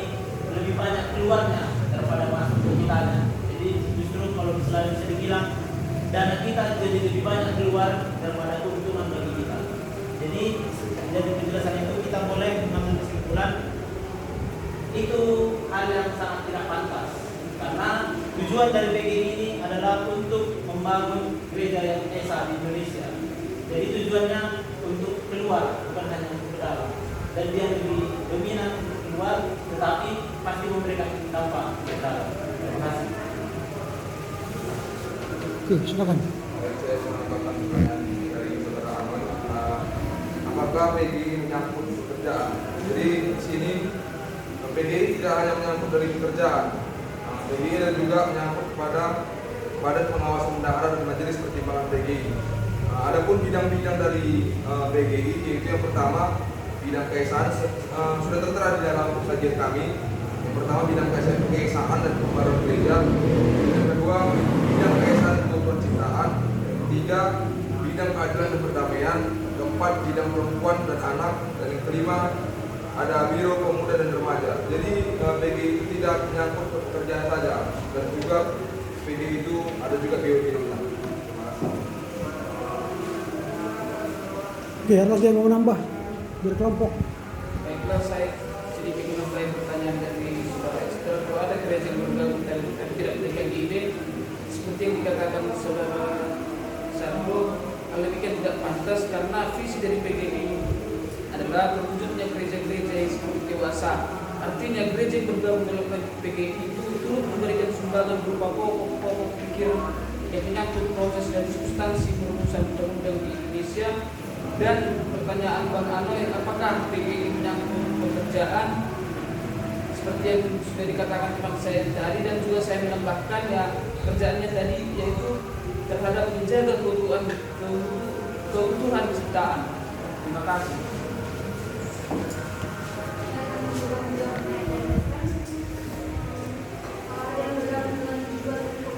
lebih banyak keluarnya daripada masuk ke kitanya. Jadi justru kalau misalnya bisa dibilang dana kita jadi lebih banyak keluar daripada keuntungan bagi kita. Jadi dari penjelasan itu kita boleh mengambil kesimpulan itu hal yang sangat tidak pantas, karena tujuan dari PGI ini adalah untuk membangun gereja yang esa di Indonesia. Jadi tujuannya untuk keluar, bukan hanya untuk ke dalam. Dan dia lebih dominan untuk keluar, tetapi pasti memberikan dampak ke dalam. Terima kasih. Oke, silakan. Saya menambahkan pertanyaan dari saudara Ahmad, apakah PGI menyangkut pekerjaan? Jadi di sini PGI tidak hanya menyangkut dari pekerjaan, PGI dan juga menyangkut pada Badan Pengawas Bendahara dan Majelis Pertimbangan PGI. Adapun bidang-bidang dari PGI, yaitu yang pertama bidang keesaan, sudah tertera di dalam sajian kami. Yang pertama bidang keesaan dan pembaruan gereja. Yang kedua bidang keesaan dan kebutuhan ciptaan. Ketiga bidang keadilan dan perdamaian. Keempat bidang perempuan dan anak. Dan yang kelima ada Biro Pemuda dan Remaja. Jadi PGI itu tidak menyangkut pekerjaan saja, dan juga PGI itu ada juga biro-bironya. Terima kasih. Oke, ada lagi yang mau nambah berkelompok? Baiklah, saya sedikit menambahi pertanyaan dari saudara Esther. Kalau ada gereja yang bergabung dan tidak demikian ide, seperti yang dikatakan saudara Sarbo, hal demikian tidak pantas karena visi dari PGI adalah terwujudnya gereja-gereja yang seperti dewasa. Artinya gereja yang bergabung dalam PGI itu turut memberikan sumbangan berupa pokok-pokok pikir yang menyangkut proses dan substansi perumusan undang-undang di Indonesia. Dan pertanyaan Bang Anoy, apakah PGI menyangkut pekerjaan? Seperti yang sudah dikatakan teman saya tadi, dan juga saya menambahkan ya kerjaannya tadi yaitu terhadap menjaga keutuhan ciptaan. Terima kasih. Yang bergabung dengan tujuan untuk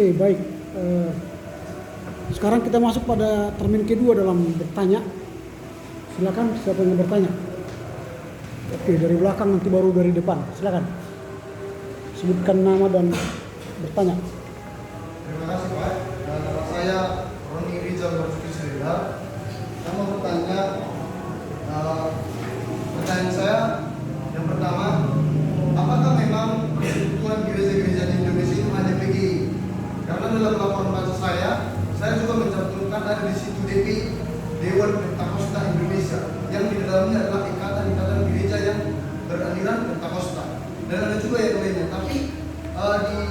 Oke, baik. Sekarang kita masuk pada termin kedua dalam bertanya. Silakan siapa yang mau bertanya. Oke, dari belakang nanti baru dari depan. Silakan. Sebutkan nama dan bertanya. Terima kasih Pak. Nama saya Roni Rizal Marzuki Srila. Saya mau bertanya. Pertanyaan saya yang pertama, apakah memang persekutuan gereja-gereja di Indonesia itu hanya PGI? Karena dalam laporan baca saya juga mencantumkan ada di situ DPI, Dewan Pentakosta Indonesia, yang di dalamnya adalah ikatan gereja yang beraliran Pentakosta. Dan ada juga yang lainnya, tapi di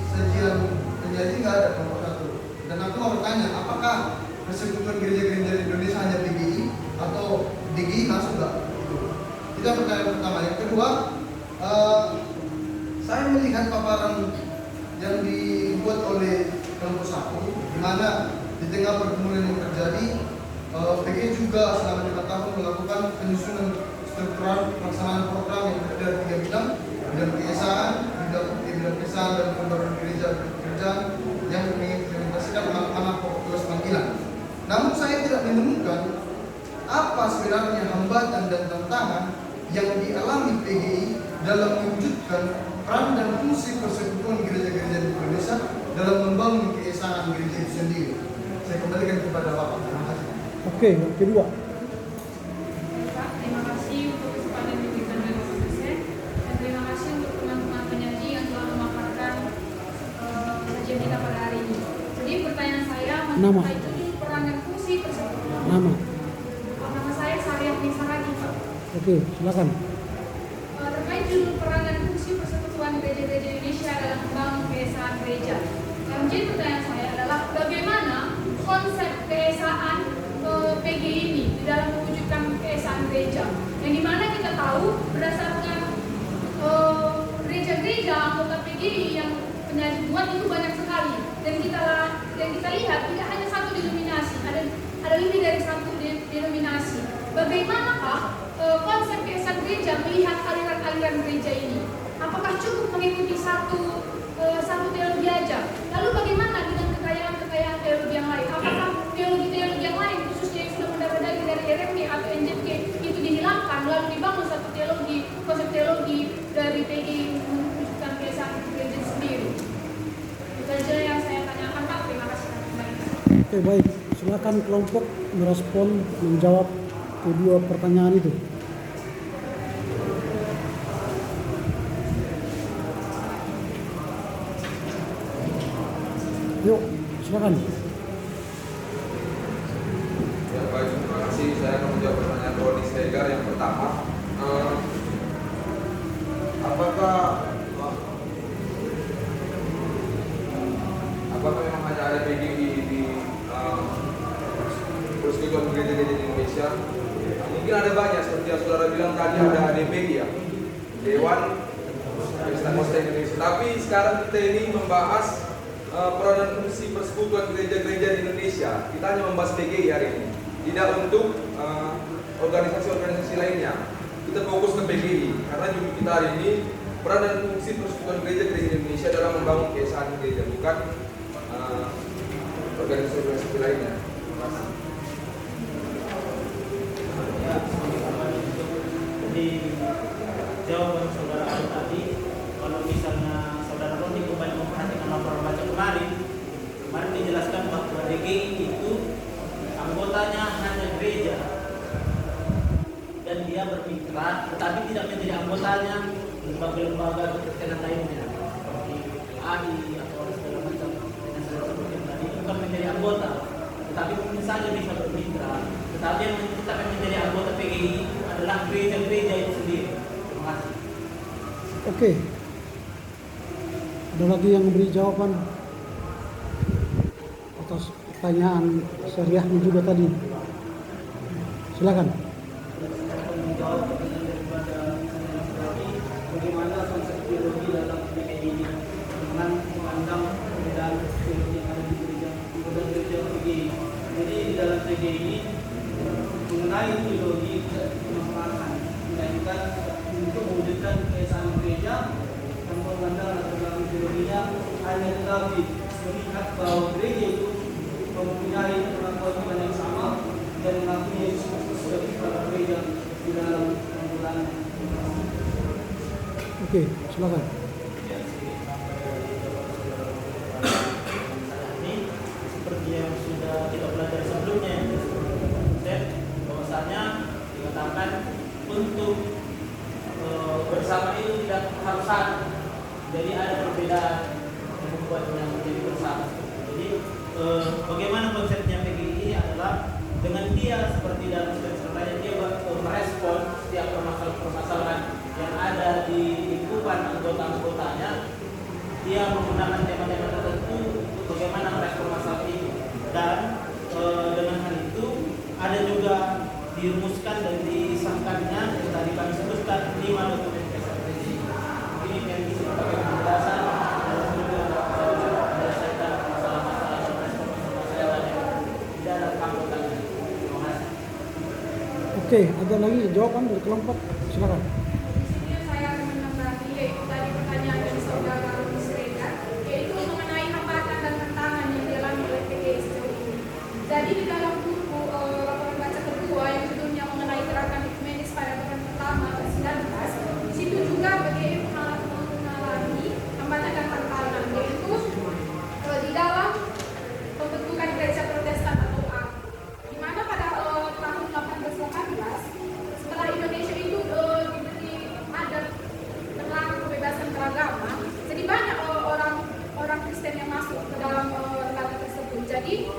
sajian penyaji nggak ada nomor 1. Dan aku mau bertanya, apakah persekutuan gereja-gereja di Indonesia hanya PGI atau DGI masuk nggak? Itu yang pertanyaan pertama. Yang kedua, saya melihat paparan yang dibuat oleh kelompok 1, di mana di tengah pergumulan yang terjadi, PGI juga selama 5 tahun melakukan penyusunan struktural pelaksanaan program yang terdiri dari 3 bidang keesaan, bidang keesaan dan pembaruan gereja yang mengimplementasikan anak-anak tugas panggilan. Namun saya tidak menemukan apa sebenarnya hambatan dan tantangan yang dialami PGI dalam mewujudkan peran dan fungsi persekutuan gereja-gereja di Indonesia dalam membangun keesaan gereja itu sendiri. Saya kembalikan kepada Bapak. Terima kasih. Oke, yang kedua. Pak, terima kasih untuk kesempatan yang diberikan dari Bapak Dosen, dan terima kasih untuk teman-teman penyaji yang telah memaparkan kajian kita pada hari ini. Jadi pertanyaan saya mengenai judul peran dan fungsi persekutuan. Nama saya Sariyah Nisaragi, Pak. Oke, silakan. Terkait judul peran dan fungsi persekutuan gereja-gereja Indonesia dalam membangun keesaan gereja. Yang menjadi pertanyaan saya adalah bagaimana konsep keesaan PGI ini di dalam mewujudkan keesaan gereja. Yang dimana kita tahu berdasarkan gereja-gereja anggota PGI yang penyaji buat itu banyak sekali, dan kita lihat tidak hanya satu denominasi, ada lebih dari satu denominasi. Bagaimanakah konsep keesaan gereja melihat aliran-aliran gereja ini? Apakah cukup mengikuti satu teologi aja? Lalu bagaimana dengan kekayaan teologi yang lain? Apakah teologi yang lain, khususnya yang sudah mendarah daging dari RMB atau NJK, itu dihilangkan lalu dibangun satu konsep teologi dari PGI mewujudkan keesaan gereja sendiri? Itu saja yang saya tanyakan, Pak. Terima kasih. Oke, baik. Silakan kelompok merespon, menjawab kedua pertanyaan itu. Yuk, silakan. Ya baik, terima kasih. Saya akan menjawab pertanyaan Roni Segar yang pertama. Apakah memang hanya ada PGI di persekutuan gereja-gereja di Indonesia? Mungkin ada banyak, seperti yang saudara bilang tadi ada ADPI ya, Dewan Pentakosta Indonesia. Tapi sekarang kita ini membahas peran dan fungsi persekutuan gereja-gereja di Indonesia. Kita hanya membahas PGI hari ini, tidak untuk organisasi-organisasi lainnya. Kita fokus ke PGI karena judul kita hari ini peran dan fungsi persekutuan gereja-gereja di Indonesia dalam membangun keesaan gereja, bukan organisasi-organisasi lainnya. Terima kasih. Ya, di jawaban saudara Al tadi, kalau misalnya saudara Roni kembali memperhatikan laporan baca kemarin dijelaskan bahwa DGI itu anggotanya hanya gereja dan dia bermitra, tetapi tidak menjadi anggotanya lembaga-lembaga kekristienan lainnya seperti AI atau segala macam dengan segala seperti tadi, itu bukan menjadi anggota, tetapi mungkin saja bisa bermitra. Tetapi yang tetap menjadi anggota PGI adalah gereja-gereja itu sendiri. Terima kasih. Oke. Ada lagi yang beri jawaban atas pertanyaan Syariahnya juga tadi? Silakan. Menjawab pertanyaan daripada bagaimana konsep teologi dalam PGI ini dengan memandang perbedaan teologi yang ada di gereja PGI. Jadi di dalam PGI ini mengenai teologi tidak dimasalahkan, melainkan untuk mewujudkan keesaan gereja tanpa memandang atau dalam teologinya hanya tetapi melihat bahwa gereja itu mempunyai pengakuan iman yang sama dan mengakui Yesus Kristus sebagai kepala gereja di dalam pengumpulan. Oke, silakan. Ini seperti yang sudah kita pelajari sebelumnya, dan bahwasanya dikatakan untuk bersama itu tidak harus satu. Jadi ada perbedaan yang membuatnya menjadi bersama. Jadi bagaimana konsepnya PGI ini adalah dengan dia seperti dalam ceritanya dia merespon setiap permasalahan yang ada di lingkupan anggota-anggotanya. Dia menggunakan tema-tema tertentu untuk bagaimana merespon masalah itu. Dan dengan hal itu ada juga dirumuskan dan disahkannya yang tadi kami sebutkan 5 dokumen PSRPJ. Ini yang bisa sebagai penjelasan dan juga menyelesaikan masalah-masalah dan respon masalah yang di dalam anggotanya. Terima kasih. Oke, ada lagi jawaban dari kelompok? Silakan. Di sini saya akan menambahi yaitu tadi pertanyaan dari saudara Musreda, yaitu mengenai hambatan dan tantangan yang dialami oleh PGI sejauh ini. Jadi di dalam buku laporan baca kedua yang judulnya mengenai gerakan ekumenis pada tahun pertama ke-19, di situ juga PGI mengalami hambatan dan tantangan, yaitu di dalam pembentukan gereja Protestan atau A, di mana pada tahun 1818 setelah Indonesia itu diberi adat tentang kebebasan beragama, jadi banyak orang Kristen yang masuk ke dalam lembaga tersebut. Jadi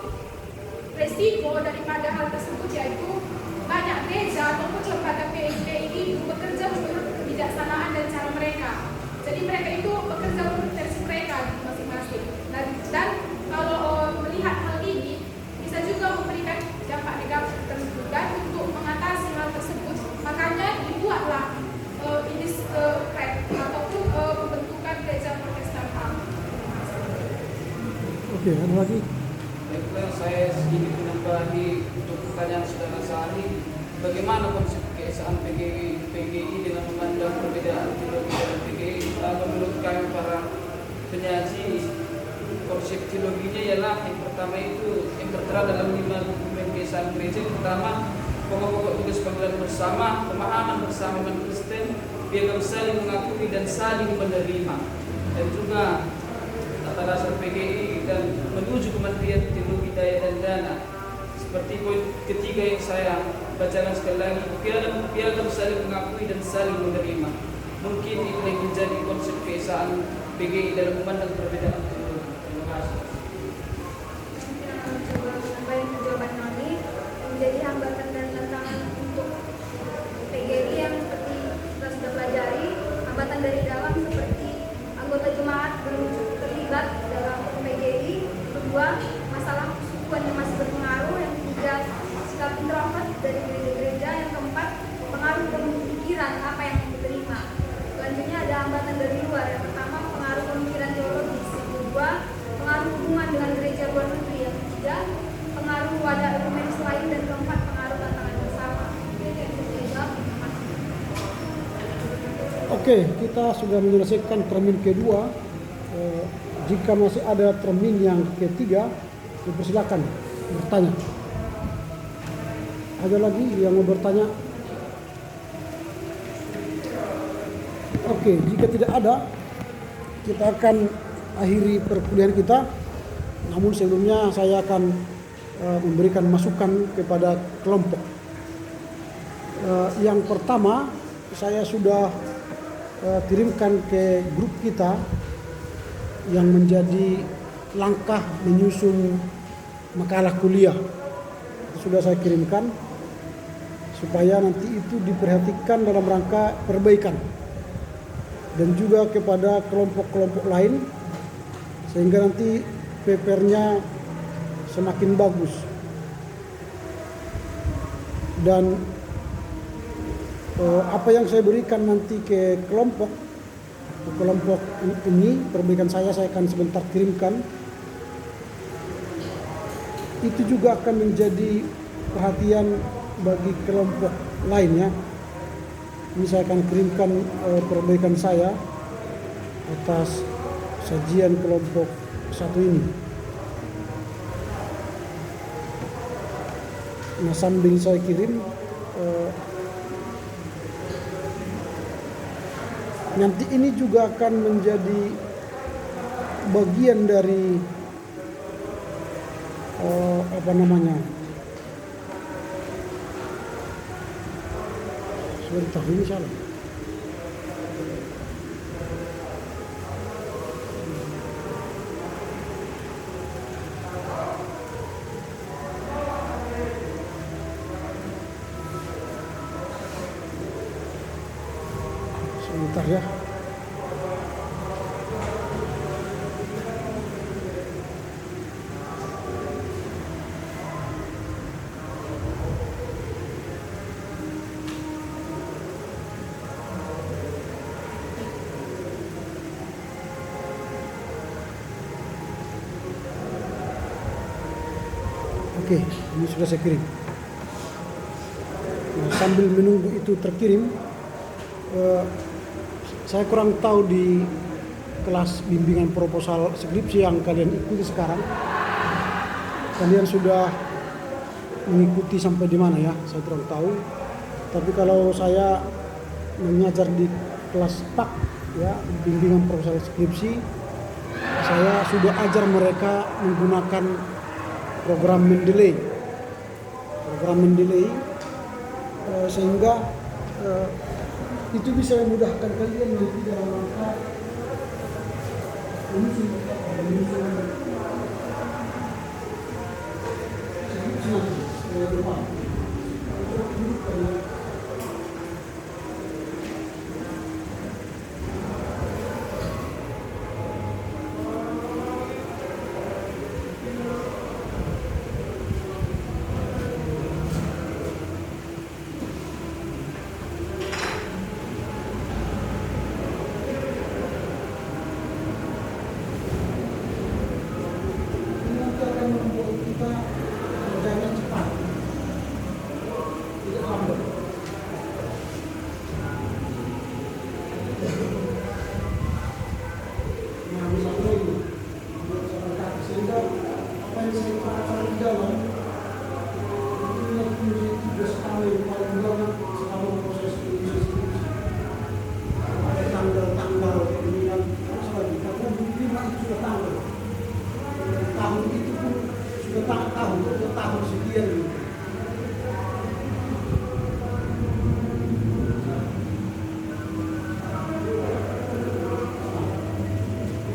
resiko daripada hal tersebut yaitu banyak gereja ataupun lembaga PGI itu bekerja menurut kebijaksanaan dan cara mereka. Jadi mereka itu bekerja menurut versi mereka masing-masing. Dan kalau melihat hal ini bisa juga memberikan dampak negatif tersebut. Dan untuk mengatasi hal tersebut, makanya dibuatlah ini ataupun pembentukan gereja Protestan A. Oke, ada lagi? Baiklah, saya sedikit menambahi untuk pertanyaan saudara Sari, bagaimana konsep keesaan PGI dengan memandang perbedaan teologi dalam PGI. Menurut kami para penyaji, konsep teologinya ialah yang pertama itu yang tertera dalam 5 dokumen keesaan gereja. Yang pertama, pokok-pokok tugas panggilan bersama, pemahaman bersama iman Kristen, piagam saling mengakui dan saling menerima, dan juga tata dasar PGI dan menuju Kementerian Teologi Daya dan Dana. Seperti poin ketiga yang saya bacakan sekali lagi, piagam saling mengakui dan saling menerima. Mungkin itu yang menjadi konsep keesaan PGI dalam memandang perbedaan teologi. Terima kasih. Menambahkan jawaban kami yang menjadi hambatan dan tantangan untuk PGI yang seperti kita sudah pelajari, hambatan dari dalam seperti anggota jemaat belum terlibat dalam PGI, kedua masalah kesukuan yang masih berpengaruh, yang ketiga sikap introvert dari gereja-gereja, yang keempat pengaruh pemikiran apa yang diterima. Selanjutnya ada hambatan dari luar, yang pertama pengaruh pemikiran teologis, yang kedua pengaruh hubungan dengan gereja luar negeri, yang ketiga pengaruh wadah ekumenis lain, dan keempat pengaruh tantangan bersama. Oke, kita sudah menyelesaikan termin kedua. Jika masih ada termin yang ketiga, dipersilakan bertanya. Ada lagi yang mau bertanya? Oke, jika tidak ada, kita akan akhiri perkuliahan kita. Namun sebelumnya saya akan memberikan masukan kepada kelompok. Yang pertama, saya sudah kirimkan ke grup kita yang menjadi langkah menyusun makalah kuliah. Sudah saya kirimkan supaya nanti itu diperhatikan dalam rangka perbaikan dan juga kepada kelompok-kelompok lain sehingga nanti papernya semakin bagus. Dan apa yang saya berikan nanti ke kelompok ini, perbaikan saya akan sebentar kirimkan. Itu juga akan menjadi perhatian bagi kelompok lainnya. Ini saya akan kirimkan perbaikan saya atas sajian kelompok satu ini. Nah, sambil saya kirim nanti ini juga akan menjadi bagian dari sebentar ini salah. Sebentar ya. Oke, ini sudah saya kirim. Nah, sambil menunggu itu terkirim, saya kurang tahu di kelas bimbingan proposal skripsi yang kalian ikuti sekarang, kalian sudah mengikuti sampai di mana ya? Saya kurang tahu. Tapi kalau saya mengajar di kelas PAK ya, bimbingan proposal skripsi, saya sudah ajar mereka menggunakan program Mendeley, sehingga itu bisa memudahkan kalian nanti dalam rangka tahun sekian.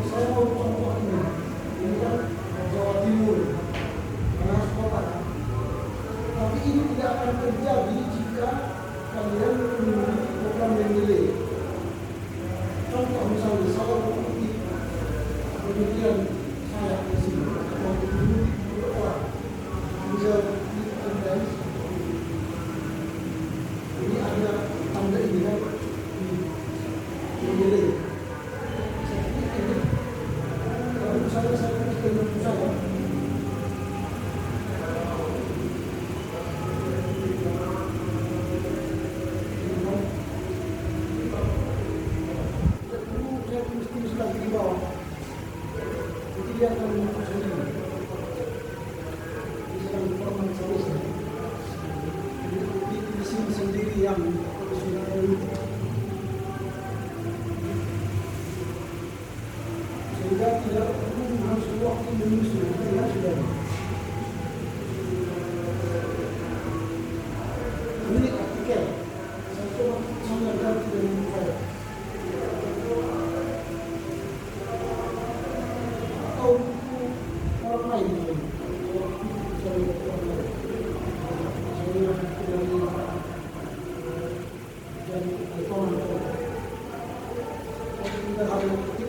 Saya mau contoh ini kan Jawa Timur, Panas Kota. Tapi ini tidak akan terjadi jika kalian memiliki program Mendeley. Contoh misalnya saya mengikuti penelitian saya di sini, mau mengikuti orang bisa dikendali. Ini ada tanda ini kan Mendeley. Kalau misalnya saya mengikuti saya di bawah, jadi dia akan mengukur sendiri. Dia sedang format seterusnya. Di sini sendiri yang sudah mengukur. Sehingga tidak perlu harus waktu menyusun, ya sudah. Ini artikel. Saya coba sambil ganti dengan saya.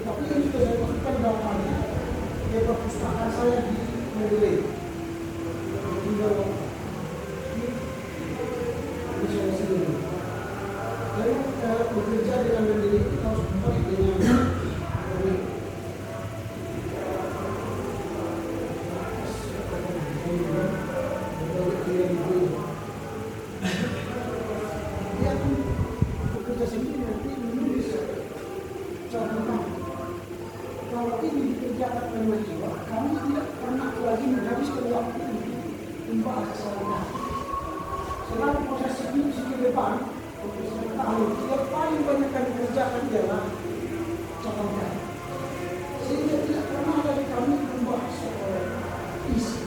Tapi ini sudah saya masukkan dalam hati ke perpustakaan saya di Mendeley. Tinggal di saya sendiri. Jadi bekerja dengan Mendeley kita harus kembali dengan dia pun bekerja sendiri nanti menulis catatan. Kalau ini dikerjakan oleh mahasiswa, membahas kesalahan. Selama proses skripsi ke depan, untuk 1 tahun, yang paling banyak kami kerjakan ialah catatan. Sehingga tidak pernah dari kami membahas soal isi.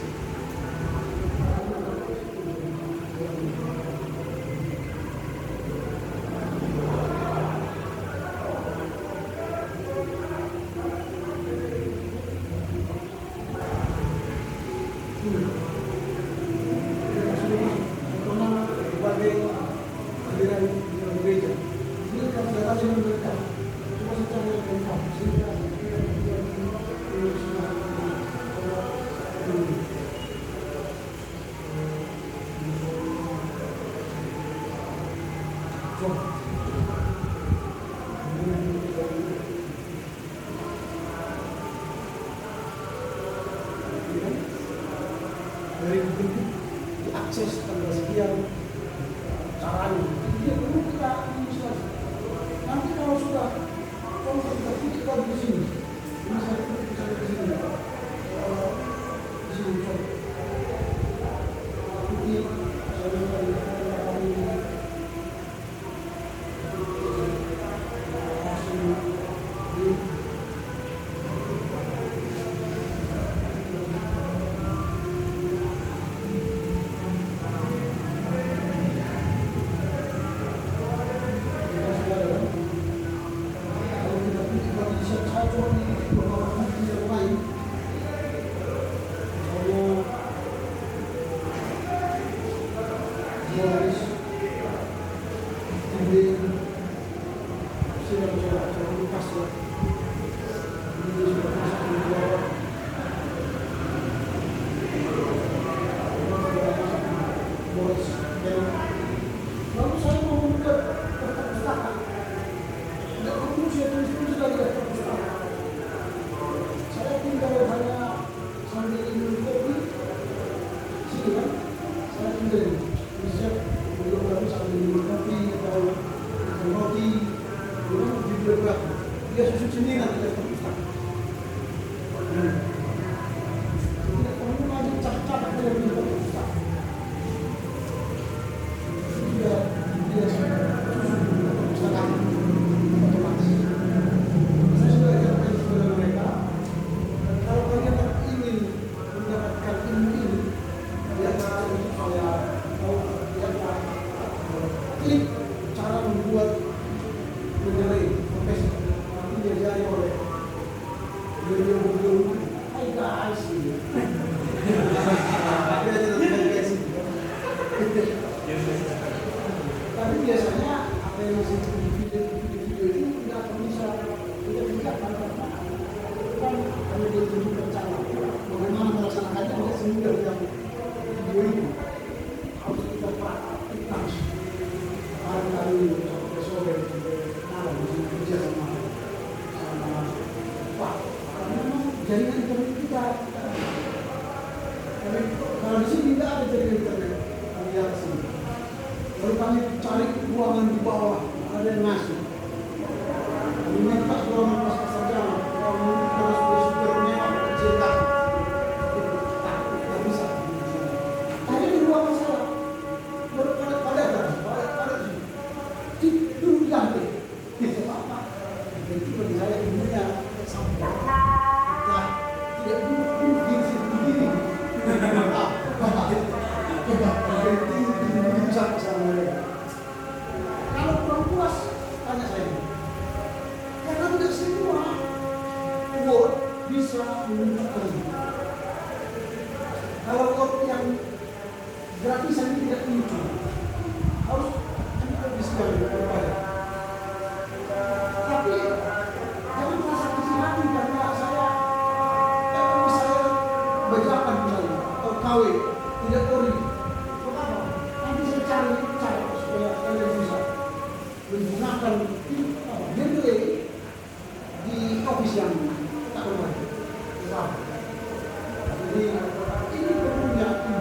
Dari bentuk diakses tanggal sekian caranya, dia perlu kita administrasi. Nanti kalau sudah kita di sini, ini saya di sini, di sini lalu saya mau membuat perpustakaan. Tidak perlu saya tulis-tulis lagi dari perpustakaan. Saya tinggal hanya sambil minum kopi, sini kan? Saya tinggal di siap belum kami sambil minum kopi atau roti, belum bibliografi. Dia susun sendiri nanti dari perpustakaan. Tidak perlu lagi cap-cap dari perpustakaan. Klik cara membuat mendelay profesi nanti diajari oleh beliau-beliau. Hai guys, tapi biasanya apa yang masih di video ini tidak akan bisa tidak karena kan hanya ditunjukkan cara bagaimana melaksanakannya oleh semua yang video ini harus kita praktikkan. Hari-hari besok malam di kerja sama Pak, karena memang jaringan internet kita kalau di sini tidak ada jaringan internet kami lihat sini. Lalu kami cari ruangan di bawah, ada yang ngasih. Kami minta ruangan pas sarjana, kalau super mewah kecil kan, tidak bisa. Tadi di ruangan saya, baru pada tidur di lantai. Apa? Itu bagi saya ilmunya sampai kita tidak duduk di sini begini. Kalau kurang puas, tanya saya. Karena tidak semua Word bisa menunjukkan. Kalau Word yang gratisan ini tidak muncul, harus bisa berbayar. Tapi jangan merasa kecil hati karena saya bacakan misalnya atau KW tidak ori. Kenapa? Nanti saya cari cara supaya kalian bisa menggunakan delay di office yang tak berbayar. Jadi ini perlu yakin.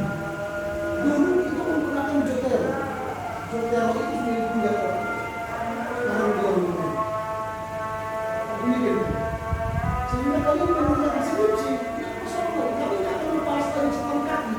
Dulu kita menggunakan Jotero. Jotero itu sudah punya kok. Sekarang dia menggunakan. Ini gitu. Sehingga kalian mengerjakan skripsi, tidak masalah. Tapi tidak perlu bahas dari setengah kaki.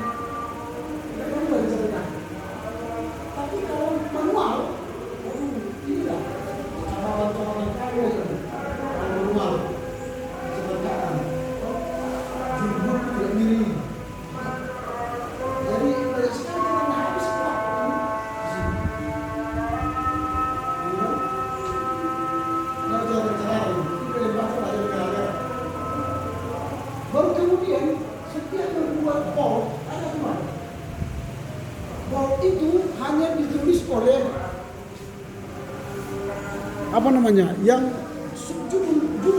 apa namanya yang judul itu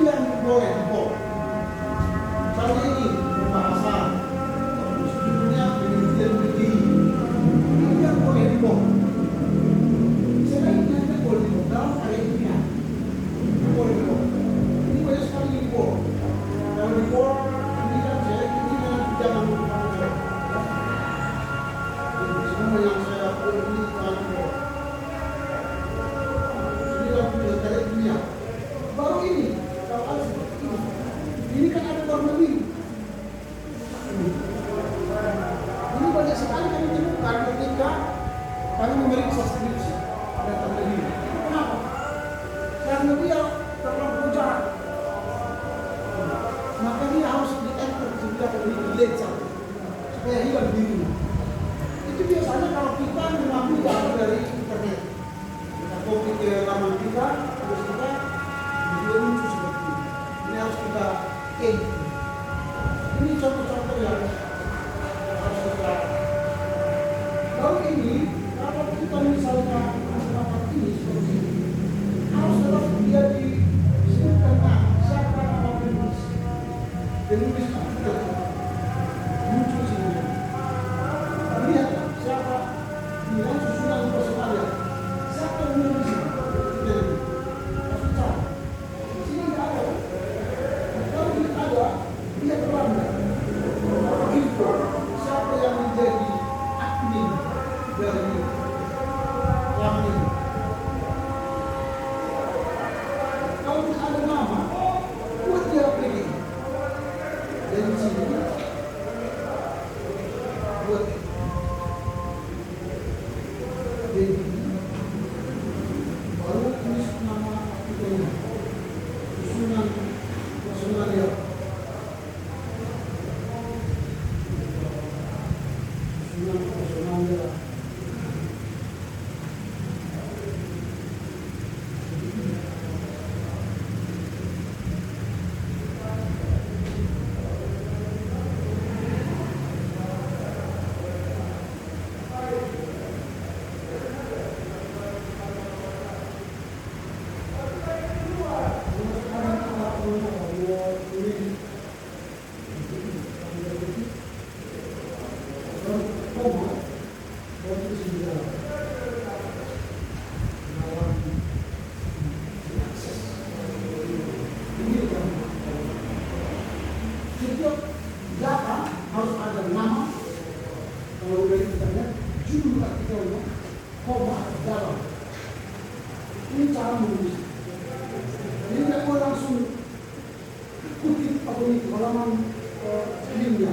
yang boleh dibawa. Misalnya ini pembahasan judulnya penelitian begini, ini yang boleh dibawa. Selain itu boleh dibawa dalam karya ilmiah, boleh dibawa. Ini banyak sekali dibawa. Kalau dibawa ini kan saya ini jangan semua yang saya ini kalau dibawa. Ilmiah. Baru ini, kalau ada seperti ini kan ada warna biru. Ini banyak sekali kami temukan ketika kami memeriksa skripsi data biru. Kenapa? Karena dia terlalu jarak. Maka dia harus di-enter sehingga di-delete satu supaya hilang biru. Itu biasanya kalau kita mengambil data dari internet. Kita copy ke laman kita, terus kita video lucu seperti ini. Ini harus kita edit. Ini contoh-contoh yang harus kita. Kalau ini, kalau kita misalnya menggunakan ini seperti ini, harus tetap dia disebutkan siapa nama penulis. Penulis itu muncul sini. Lihat siapa yang susunan personalnya. Siapa yang menulis ini? Sini tidak ada. Kalau tidak ada, dia terlambat. Info siapa yang menjadi admin dari laman ini. Kalau tidak ada nama, buat dia pilih. Dan di sini buat baru tulis nama artikelnya, susunan personalia, susunan personalia. Setiap data harus ada nama, kalau dari internet, judul artikelnya, koma, dalam. Ini cara menulis. Jadi tidak mau langsung kutip apa ini halaman filmnya,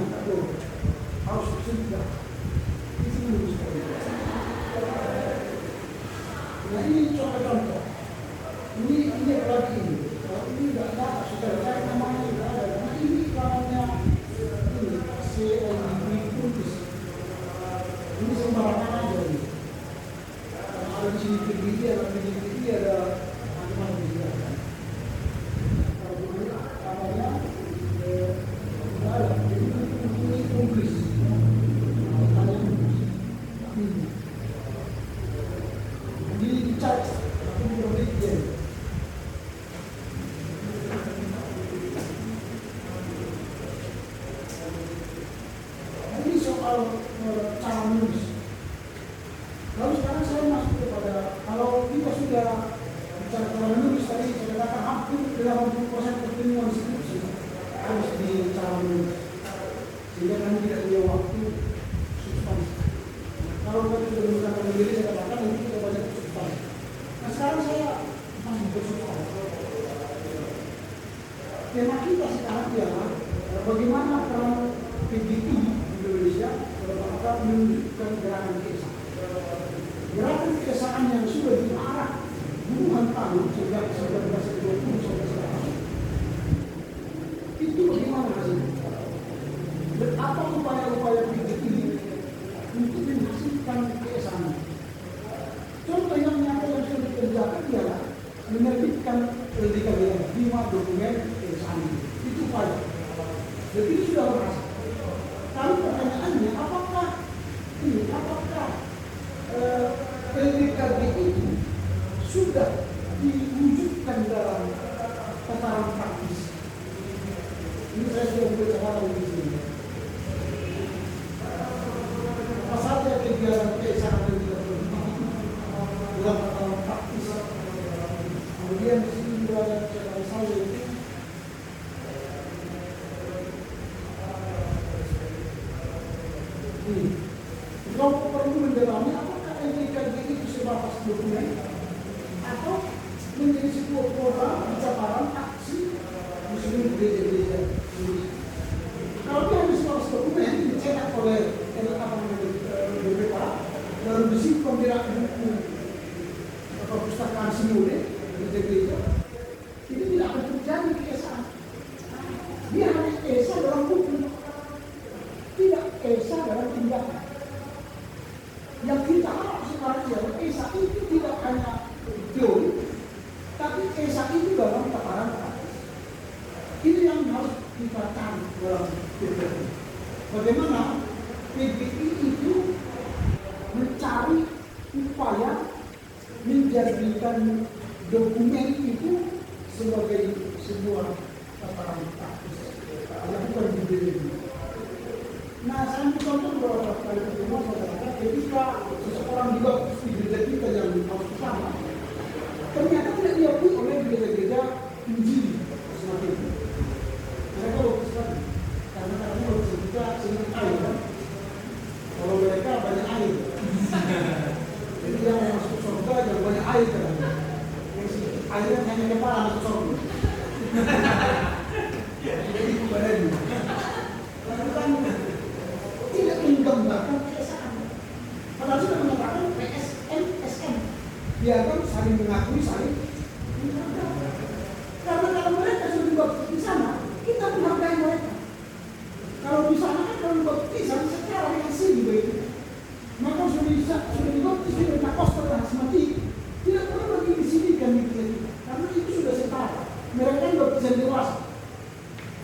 harus sudah. Itu menulis. Nah ini contoh-contoh. Ini lagi ini. Kalau ini tidak ada, sudah cari namanya tidak ada. Nah ini namanya ini CLD Kultus. Ini sembarangan aja ini. Ada di sini PGD, ada PGD, ada macam-macam di sini. Kalau ini namanya tidak ada. Ini Kultus. Ada ini. Ini dicari, tapi belum dikira. Ini soal cara menulis. Lalu sekarang saya masuk kepada, kalau kita sudah bicara cara menulis tadi, saya katakan hampir 80% pertemuan skripsi harus di cara menulis. Sehingga kami tidak punya waktu substansi. Kalau kami sudah menggunakan sendiri, saya katakan nanti kita baca substansi. Nah sekarang saya masih bersubstansi. Tema kita sekarang ialah bagaimana peran PGI di Indonesia dalam rangka menunjukkan gerakan keesaan. Gerakan keesaan yang sudah diarah puluhan tahun sejak 1920 sampai sekarang. Itu bagaimana hasilnya? Dan apa upaya-upaya PGI untuk menghasilkan keesaan? Contoh yang nyata yang sudah dikerjakan ialah menerbitkan LDKBM 5 dokumen keesaan. Itu upaya. Dan itu sudah berhasil. Tapi pertanyaannya, apakah LDKB itu sudah diwujudkan dalam tataran praktis. Ini saya sudah berbicara di sini. Apa saja kegiatan PSA yang tidak berhenti dalam tataran praktis. Kemudian di sini juga ada catatan saya itu. Kelompok perlu mendalami apakah LDKB itu sebatas dokumen atau menjadi sebuah program pencapaian aksi di seluruh gereja-gereja Indonesia. Kalau dia hanya sebatas dokumen dicetak oleh BPK lalu disimpan di rak buku atau perpustakaan sinode gereja-gereja, itu tidak akan terjadi keesaan. Dia hanya esa dalam buku, tidak esa dalam tindakan. Yang kita harap sekarang ialah esa itu tidak hanya teori, tapi esa itu dalam tataran praktis. Ini yang harus kita cari dalam PBI. Bagaimana PBI itu mencari upaya menjadikan dokumen itu sebagai sebuah tataran praktis. Yang bukan dibeli. Nah, saya ambil contoh beberapa kali pertemuan masyarakat ketika seseorang juga di gereja kita yang harus bersama, ternyata tidak diakui oleh gereja-gereja Injil semacam itu. Mereka logis sekali, karena logis kita senang air kan. Kalau mereka banyak air, jadi yang masuk surga yang banyak air kan. Airnya hanya kepala masuk surga. Jadi badannya. Lalu kan tidak menggambarkan keesaan. Padahal sudah mengatakan PSM, SM. Dia kan saling mengakui, saling menghargai. Karena kalau mereka sudah dibaptis di sana, kita menghargai mereka. Kalau di sana kan kalau dibaptisan secara yang sini begitu. Maka sudah dibaptis di Pentakosta dan Asmati, tidak perlu lagi disinikan di kita. Karena itu sudah setara. Mereka kan baptisan dewasa.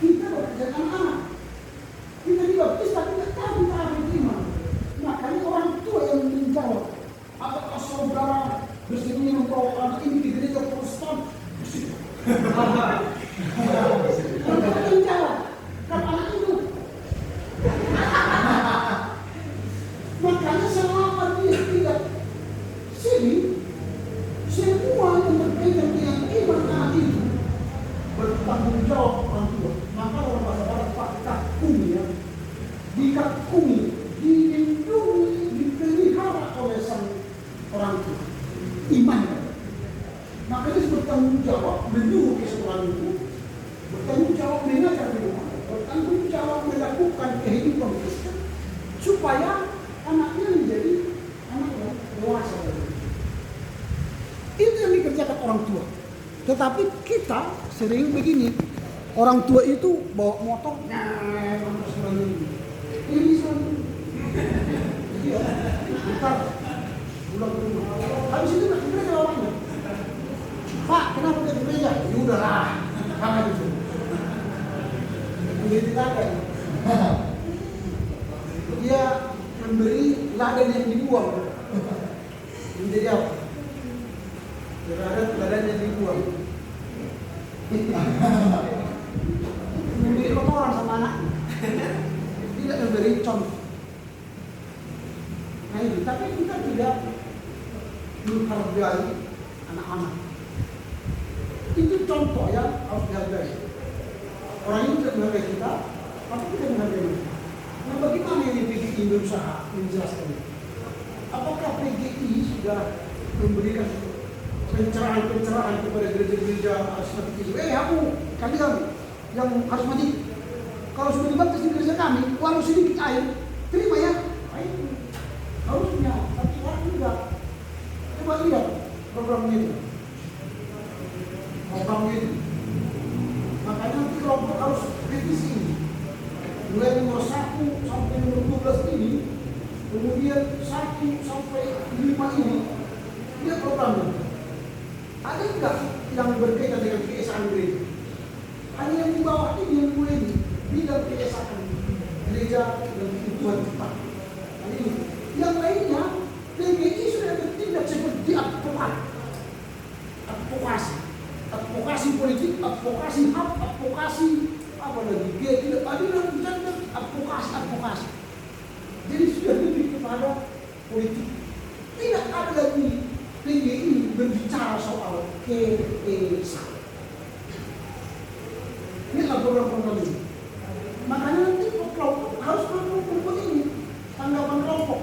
Kita baptisan anak-anak. Kita dibaptis tapi tidak tahu cara beriman. Makanya orang tua yang menjawab, apakah saudara bersedia membawa anak ini di gereja Protestan? Mereka menjawab, kan anak itu. Makanya selama dia tidak sini, semua yang berkaitan dengan iman anak itu bertanggung jawab orang tua. Maka orang bahasa Barat Pak kumi ya, dikakumi, dilindungi, dipelihara oleh sang orang tua. Iman. Maka dia bertanggung jawab menyuruh seorang itu, bertanggung jawab mengajar di rumah, bertanggung jawab melakukan kehidupan Kristen supaya anaknya menjadi anak yang dewasa. Itu yang dikerjakan orang tua. Tetapi kita sering begini, orang tua itu bawa motor, ini selalu, iya, bentar, pulang ke rumah. Habis itu nak gereja orangnya, Pak, kenapa ke gereja? Ya udahlah, apa itu? Begitu ada. Dia memberi ladan yang dibuang, menjadi apa? Terhadap ladan yang dibuang. Memberi kotoran sama anaknya, tidak memberi contoh. Nah ini, tapi kita tidak menghargai anak-anak. Itu contoh yang harus dihargai. Orang ini tidak menghargai kita, tapi kita menghargai mereka. Nah bagaimana ini PGI berusaha menjelaskan? Apakah PGI sudah memberikan pencerahan kepada gereja-gereja asmatik? Kalian yang harus mati. Kalau sudah dibaptis di gereja kami, walau sedikit air, terima ya. Air harusnya, tapi orang tidak. Coba lihat programnya itu. Programnya itu. Makanya nanti kelompok harus revisi ini. Mulai nomor 1 sampai nomor 12 ini, kemudian 1 sampai 5 ini, dia programnya. Ada enggak yang berkaitan dengan keesaan gereja? Hanya yang di bawah ini yang mulai ini bidang keesaan gereja dan kebutuhan kita. Ini yang lainnya PGI sudah bertindak keadilan gender, advokasi. Jadi sudah lebih kepada politik. Tidak ada lagi PGI berbicara soal keesaan. Inilah program-program ini. Makanya nanti kelompok harus kelompok ini, tanggapan kelompok.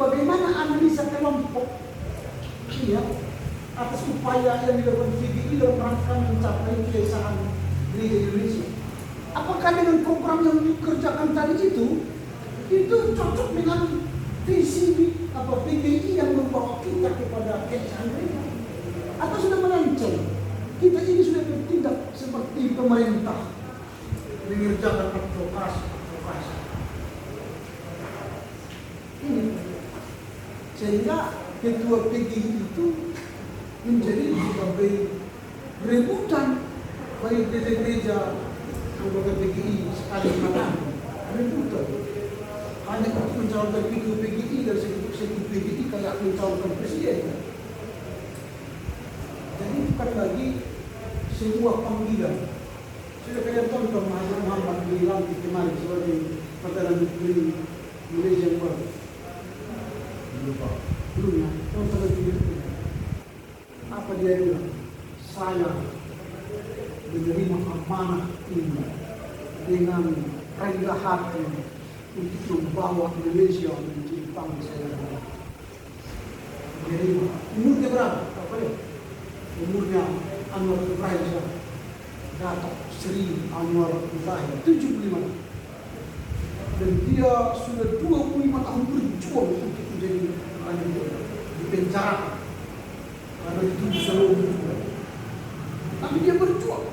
Bagaimana analisa kelompok atas upaya yang dilakukan PGI dalam rangka mencapai keesaan gereja Indonesia. Apakah dengan program yang dikerjakan tadi itu cocok dengan visi PGI yang membawa kita kepada keesaan gereja? Atau sudah melenceng? Kita ini sudah bertindak seperti pemerintah mengerjakan advokasi. Ini sehingga ketua PGI itu menjadi sebagai rebutan bagi gereja-gereja anggota PGI sekali makan. Rebutan hanya untuk mencalonkan ketua PGI dari segi PGI kayak mencalonkan presiden. Jadi bukan lagi sebuah panggilan. Sudah kalian tahu Muhammad dilantik kemarin sebagai Perdana Menteri Malaysia yang baru. Belum ya, apa dia bilang? Saya menerima amanah ini dengan rendah hati untuk membawa Indonesia menjadi bangsa yang baik. Jadi umurnya berapa? Apa ya? Umurnya Anwar Ibrahim Datuk Sri Anwar Ibrahim 75. Dan dia sudah 25 tahun berjuang untuk menjadi di penjara karena dituduh seluruh. Tapi dia berjuang.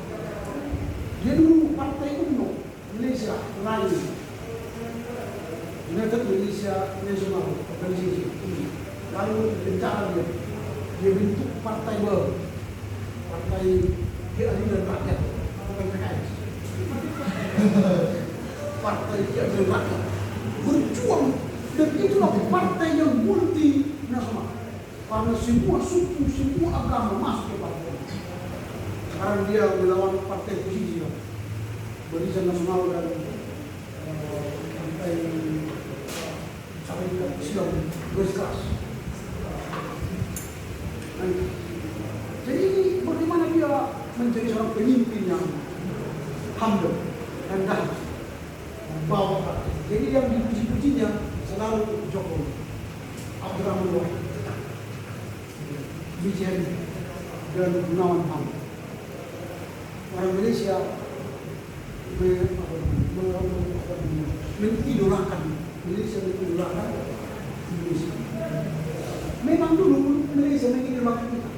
Dia dulu Partai UMNO Malaysia lain, United Malaysia National Organisation. Lalu di penjara dia bentuk partai baru, Partai Keadilan Rakyat, bukan PKS. Partai Keadilan Rakyat berjuang, dan itulah partai yang multinasional karena semua suku, semua agama masuk ke partai. Sekarang dia melawan partai posisi, Barisan Nasional dan partai Syarikat Islam garis keras. Jadi ini bagaimana dia menjadi seorang pemimpin yang humble, rendah, membawa partai. Jadi yang dipuji-pujinya selalu Jokowi, Abdurrahman Wahid, Bijen, dan Gunawan Hamid. Orang Malaysia mengidolakan Indonesia. Memang dulu Malaysia mengidolakan kita.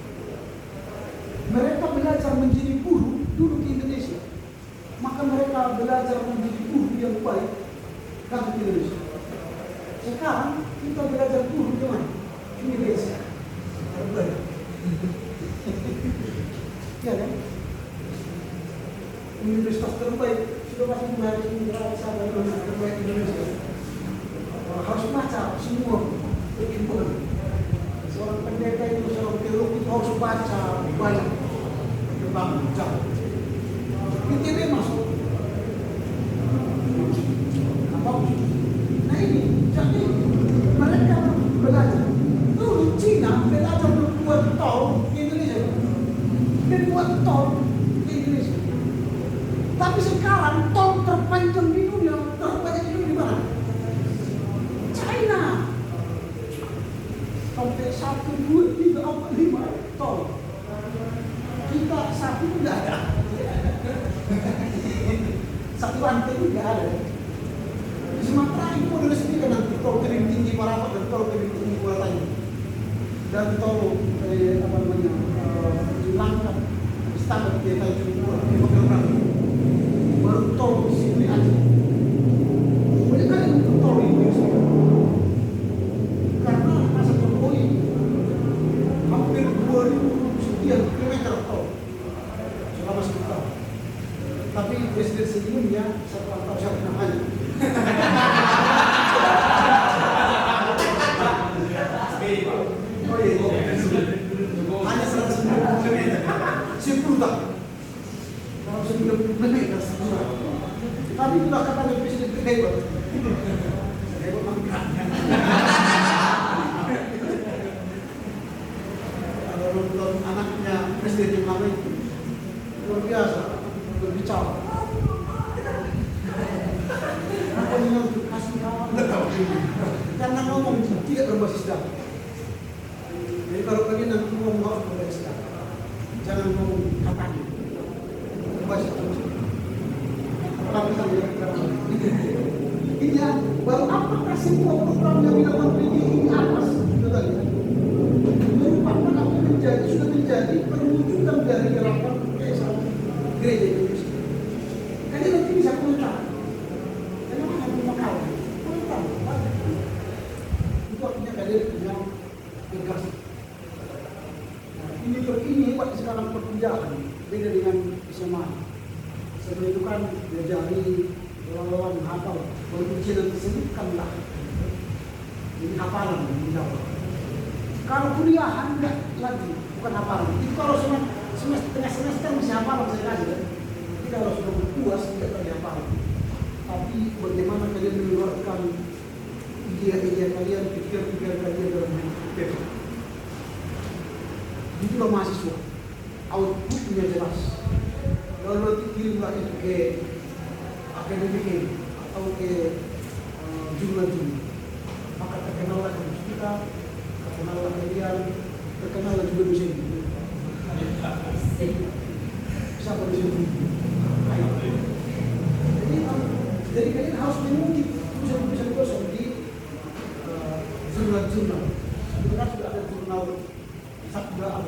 Mereka belajar menjadi buruh dulu di Indonesia. Maka mereka belajar menjadi buruh yang baik datang ke Indonesia. Sekarang kita belajar buruh di mana? Indonesia. Terbaik. Ya kan? Universitas terbaik sudah masuk dari Universitas terbaik Indonesia. Harus baca semua perhimpunan. Seorang pendeta itu, seorang teolog itu harus baca banyak tentang jauh. ITB masuk. Apa? Nah ini, jadi mereka belajar. Dulu Cina belajar membuat tol di Indonesia, membuat tol di Indonesia. Tapi sekarang tol terpanjang di dunia, terbanyak di dunia di mana? China. Sampai 1, 2, 3, 4, 5 tol. Kita satu tidak ada. Satu rantai tidak ada. Di Sumatera itu ada sendiri nanti tol Tebing Tinggi Parapat dan tol Tebing Tinggi Kuala dan tol di Langkat, Istana di Tanjung Pura, di Magelang. Baru tol di sini aja. Banyak kali untuk tol ini karena masa Jokowi hampir 2.000 sekian kilometer tol selama 10 tahun. Tapi presiden sebelumnya saya tahu siapa namanya. Hanya 190 kilometer. 10 tahun. Kalau 90 menit Tapi kita itulah katanya presiden terhebat. Hebat mangkanya. Ada nonton anaknya presiden yang lama itu luar biasa berbicara. Apa yang kasih kawan? Karena ngomong tidak berbasis data. Jadi kalau kalian nanti ngomong harus berbasis data. Jangan ngomong katanya. Berbasis data. Ini baru apakah semua program yang dilakukan PGI di atas merupakan apa menjadi sudah menjadi perwujudan dari gerakan keesaan gereja Indonesia. Kalian nanti bisa komentar. Kenapa hanya makal? Komentar. Itu artinya kalian punya negasi. Ini buat sekarang pekerjaan beda dengan SMA. Sebelum itu kan diajari lawan hafal, walaupun channel disebutkanlah. Jadi hafalan dijawab. Kalau kuliahan enggak lagi, bukan hafalan. Itu kalau semester tengah semester masih hafalan saya kasih. Jadi kalau sudah berpuas tidak lagi hafalan. Tapi bagaimana kalian mengeluarkan ide-ide kalian, pikir-pikir kalian dalam hidup. Itulah mahasiswa. Outputnya jelas. Kalau nanti kirimlah itu ke akademik atau ke jurnal-jurnal, maka terkenallah kampus kita, terkenallah kalian, terkenallah juga dosen. Siapa dosen? Jadi kalian harus mengutip tulisan-tulisan kosong di jurnal-jurnal. Sebenarnya sudah ada jurnal Sabda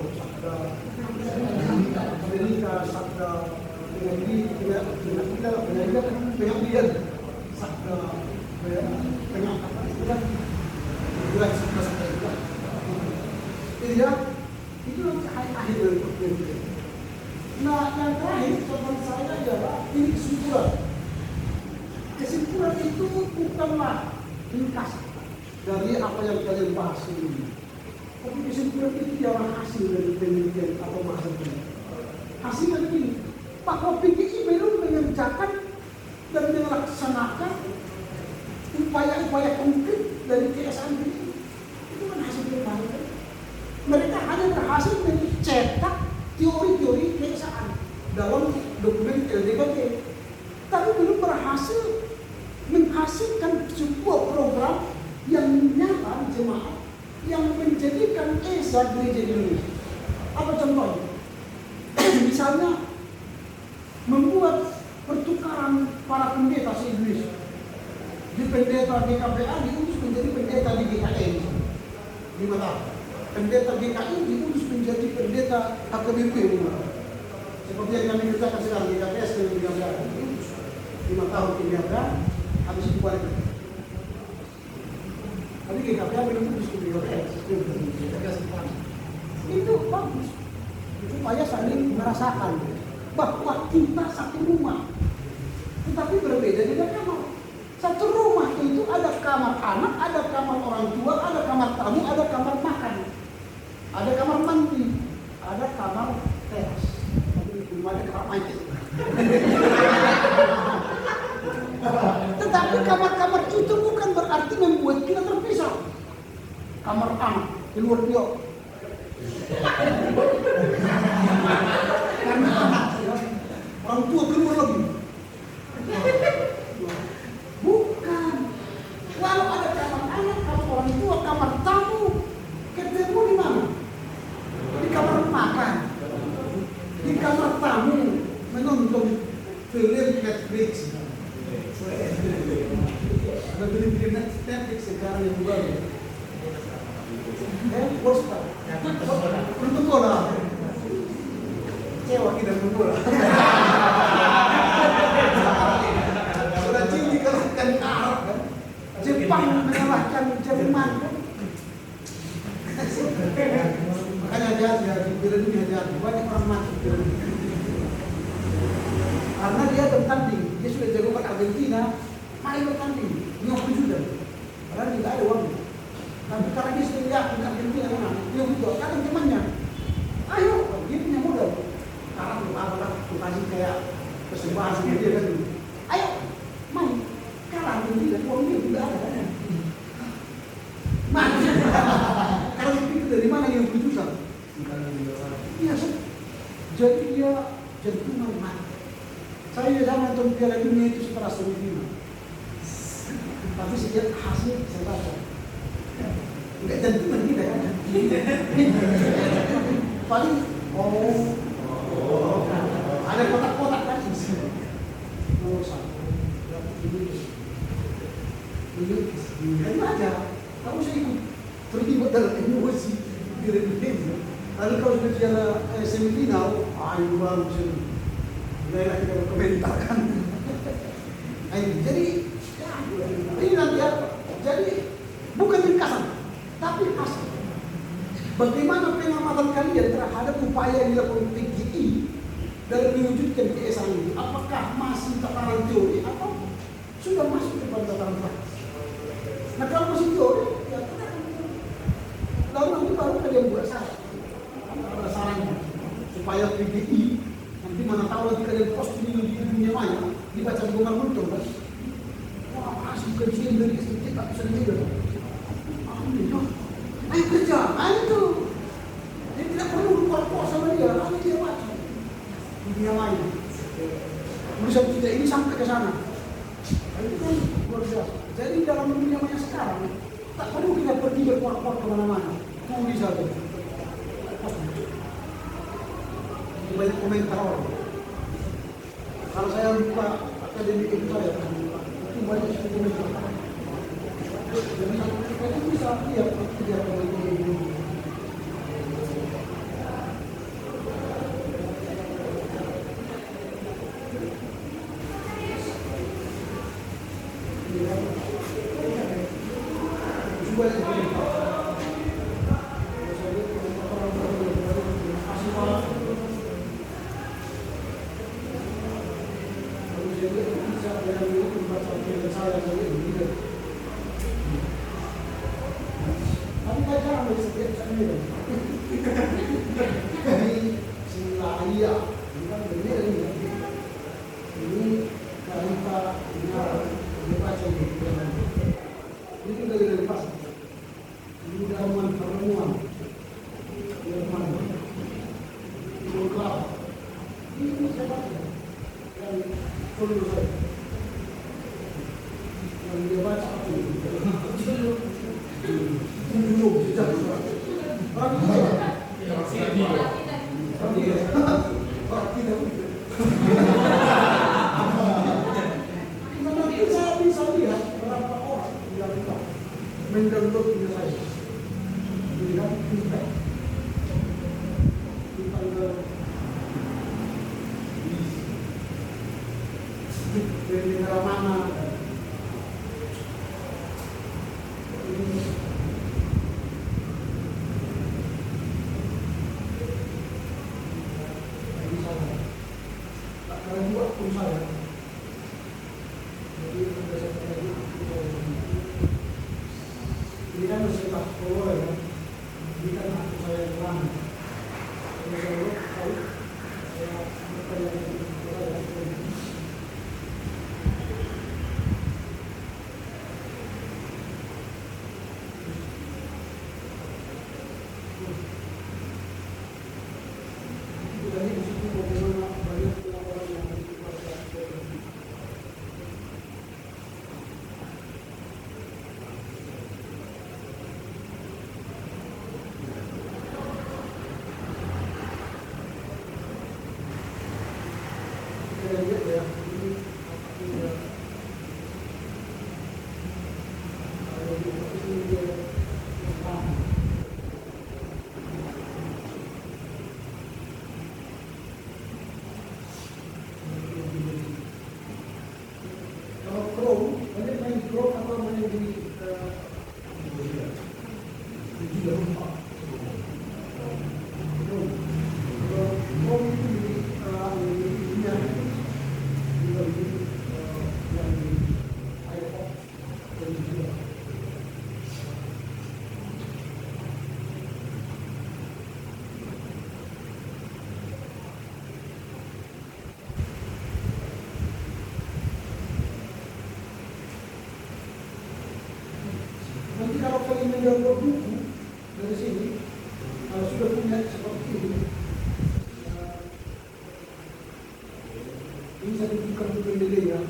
Amerika, Sabda pengadilan, Sabda pengangkatan itu kan jelas Sabda itu. Jadi ya, itu akhir dari perkembangan. Nah, yang terakhir soal saya adalah ini kesimpulan. Kesimpulan itu bukanlah ringkas dari apa yang kalian bahas ini. Tapi kesimpulan itu adalah hasil dari penelitian atau bahasa penelitian. Hasilnya begini, bahwa PGI belum mengerjakan dan melaksanakan upaya-upaya konkret dari keesaan PGI. Itu kan hasil penelitian. Mereka hanya berhasil mencetak teori-teori keesaan dalam dokumen LDKT, tapi belum berhasil menghasilkan sebuah program yang menyapa jemaat yang menjadikan Esa gereja Indonesia. Apa contohnya? Misalnya membuat pertukaran para pendeta se-Indonesia. Di pendeta GKPA diurus menjadi pendeta di GKI 5 tahun. Pendeta GKI diurus menjadi pendeta HKBP 5 tahun. Seperti yang kami kerjakan sekarang di GKPS dengan GKPA diurus 5 tahun penjaga, habis itu balik. Tapi GKPA belum urus ke GKPS. Itu bagus supaya saling merasakan bahwa kita satu rumah, tetapi berbeda dengan kamar. Satu rumah itu ada kamar anak, ada kamar orang tua, ada kamar tamu, ada kamar makan, ada kamar mandi, ada kamar teras. Tapi belum ada kamar mandi. Tetapi kamar-kamar itu bukan berarti membuat kita terpisah. Kamar anak keluar dia. Karena anak, orang tua keluar lagi. Bukan. Walau ada kamar anak, kamar orang tua, kamar tamu, ketemu di mana? Di kamar makan, di kamar tamu menonton film Netflix. Ada film Netflix sekarang yang baru. Poster. Untuk bola. Cewa kita untuk bola. Sudah tinggi kalahkan Arab kan. Jepang mengalahkan Jerman kan. Makanya hati-hati, bila dunia hati-hati. Banyak orang mati. Karena dia bertanding. Dia sudah jagokan Argentina. Mari bertanding. 50 juta. Padahal tidak ada uang. Tapi karena dia sudah yakin Argentina menang, dia juga kadang temannya, ayo, dia punya modal. Sekarang apa-apa, kasih kayak persembahan sama dia kan, ayo, mau tidak, uangnya tidak ada kan? Mana? Kalau itu dari mana yang berjuta? Iya, jadi dia jantungan mati. Saya sama nonton Piala Dunia itu setelah semifinal. Tapi sejak hasil saya baca. Enggak jantungan kita kan? Paling ada kotak-kotak kan? Nomor 1. Ini aja. Kamu saya ikut terlibat dalam emosi diri-diri. Lalu kalau sudah Piala semifinal, ayo baru sini. Mulailah kita berkomentarkan. Jadi ini nanti apa? Jadi bukan ringkasan, tapi asal. Bagaimana pengamatan kalian terhadap upaya yang dilakukan PGI dalam mewujudkan PSA ini? Apakah masih tataran teori atau sudah masuk kepada tataran praktis? Nah kalau masih teori, ya lalu nanti baru kalian buat sarannya supaya PGI nanti mana tahu nanti kalian posting di dunia maya dibaca di Gomar Muncul kan? Wah masih kajian dari SDG tak bisa juga. Ayo kerja, ayo. Dia tidak perlu berkuat sama dia, ayo dia baca di dunia maya. Tulisan kita ini sampai ke sana. Itu kan luar biasa. Jadi dalam dunia maya sekarang tak perlu kita pergi berkuat-kuat kemana-mana. Tulis saja. Banyak komentar orang. Kalau saya buka akademi itu saya itu banyak sekali komentar. Jadi saya bisa lihat kerja komentar ini. kalau kalian mengambil buku dari sini, kalau sudah punya seperti ini, ini saya tunjukkan juga nilainya.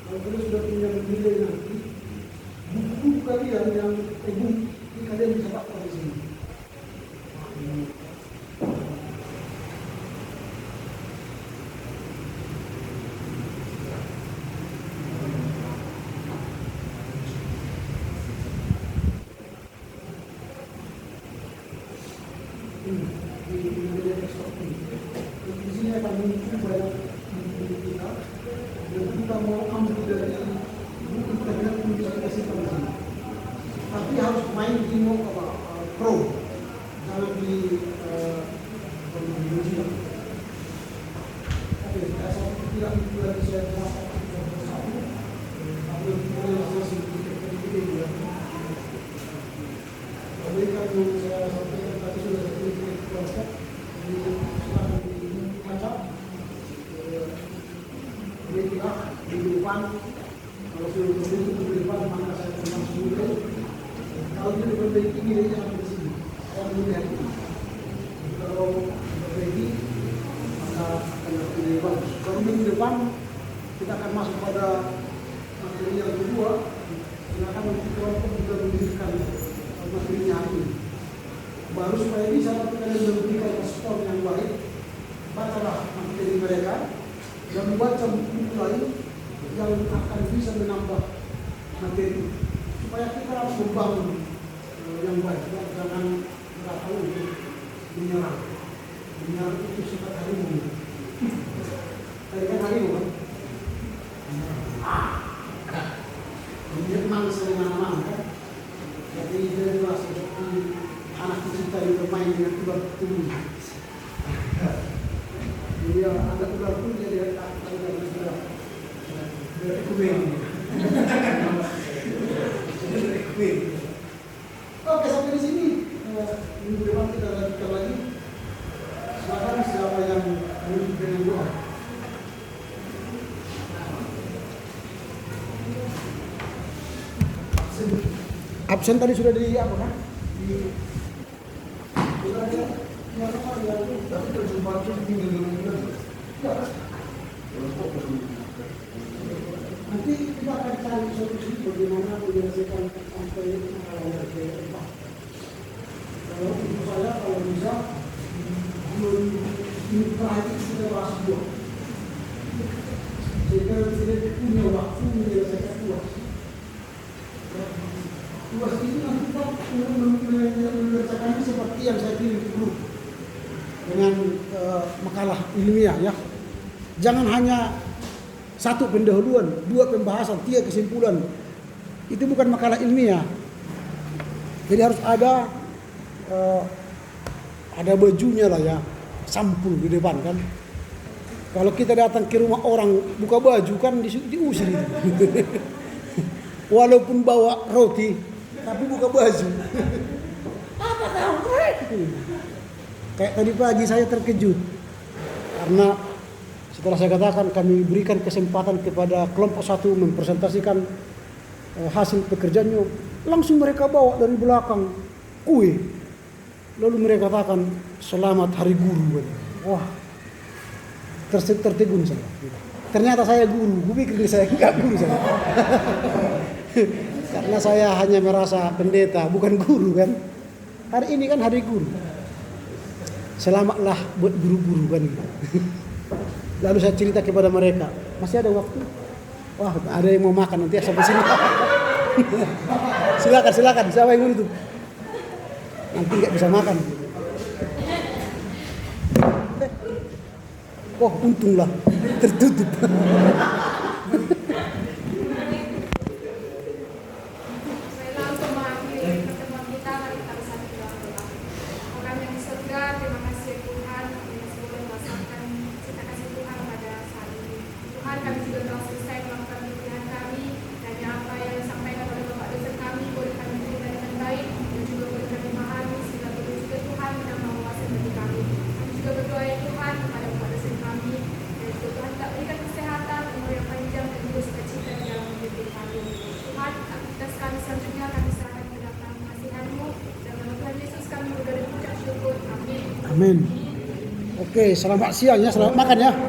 Kalau kalian sudah punya nilai nanti, buku kalian yang buku ini kalian bisa pakai di sini. Di sini akan muncul banyak buku kita. Dan kita mau ambil dari buku kita yang bisa kita simpan di sini. Tapi harus main di pro, jangan di Indonesia. Oke, saya tidak lagi saya jelaskan satu. Tapi mulai masih sedikit ya. Berikan yang saya sampaikan tadi sudah sedikit keluarkan di silakan dibaca. Berilah di depan. Kalau sudah terbentuk di depan maka saya akan mulai. Kalau tidak berbaiki nilainya sampai di sini. Saya melihat ini. Kalau berbaiki maka akan lebih bagus. Kalau minggu depan kita akan masuk pada materi yang kedua. Silakan untuk kelompok juga mendirikan materinya ini. Baru supaya bisa kalian memberikan respon yang baik, bacalah materi mereka dan membaca buku lain yang akan bisa menambah materi supaya kita membangun yang baik. Jangan merasa untuk menyerang itu sifat harimau. Tadi kan harimau kan? Dia mangsa dengan mana kan? Jadi dia jelas seperti anak kita yang bermain dengan ular pun. Dia ada ular pun dia lihat ada sudah berekumen. Oke, sampai di sini. Minggu depan kita lanjutkan lagi. Silakan siapa yang menutup dengan doa. Absen tadi sudah di apa kan? Tapi perjumpaan itu tinggal dengan Nanti kita akan cari solusi bagaimana menyelesaikan sampai masalah yang keempat. Kalau untuk saya kalau bisa ini terakhir kita bahas dua. Sehingga tidak punya waktu menyelesaikan tuas. Tuas itu nanti kita mengerjakan seperti yang saya pilih dulu dengan makalah ilmiah ya. Jangan hanya satu pendahuluan, dua pembahasan, tiga kesimpulan. Itu bukan makalah ilmiah. Jadi harus ada bajunya lah ya, sampul di depan kan. Kalau kita datang ke rumah orang buka baju kan diusir itu. Walaupun bawa roti, tapi buka baju. Apa kamu? Kayak tadi pagi saya terkejut karena setelah saya katakan kami berikan kesempatan kepada kelompok satu mempresentasikan hasil pekerjaannya, langsung mereka bawa dari belakang kue. Lalu mereka katakan selamat hari guru. Wah, tertegun saya. Ternyata saya guru, gue pikir saya enggak guru saya. Karena saya hanya merasa pendeta, bukan guru kan. Hari ini kan hari guru. Selamatlah buat guru-guru kan. Lalu saya cerita kepada mereka, masih ada waktu? Wah, ada yang mau makan nanti sampai sini. Silakan, siapa yang itu? Nanti nggak bisa makan. Oh, untunglah tertutup. Langsung mengakhiri pertemuan kita, mari kita bersama doa. Tuhan yang di surga, terima kasih Tuhan yang sudah melaksanakan cita kasih Tuhan pada saat ini. Tuhan, kami juga telah selesai melakukan pilihan kami dan apa yang disampaikan oleh Bapak Dosen kami boleh kami terima dengan baik dan juga boleh kami pahami sehingga boleh juga Tuhan yang menguasai bagi kami. Kami juga berdoa ya Tuhan kepada Bapak Dosen kami dan juga Tuhan tak berikan kesehatan, umur yang panjang dan juga sukacita di dalam hidup kami. Tuhan, aktivitas kami selanjutnya Amin. Oke, selamat siang ya, selamat makan ya.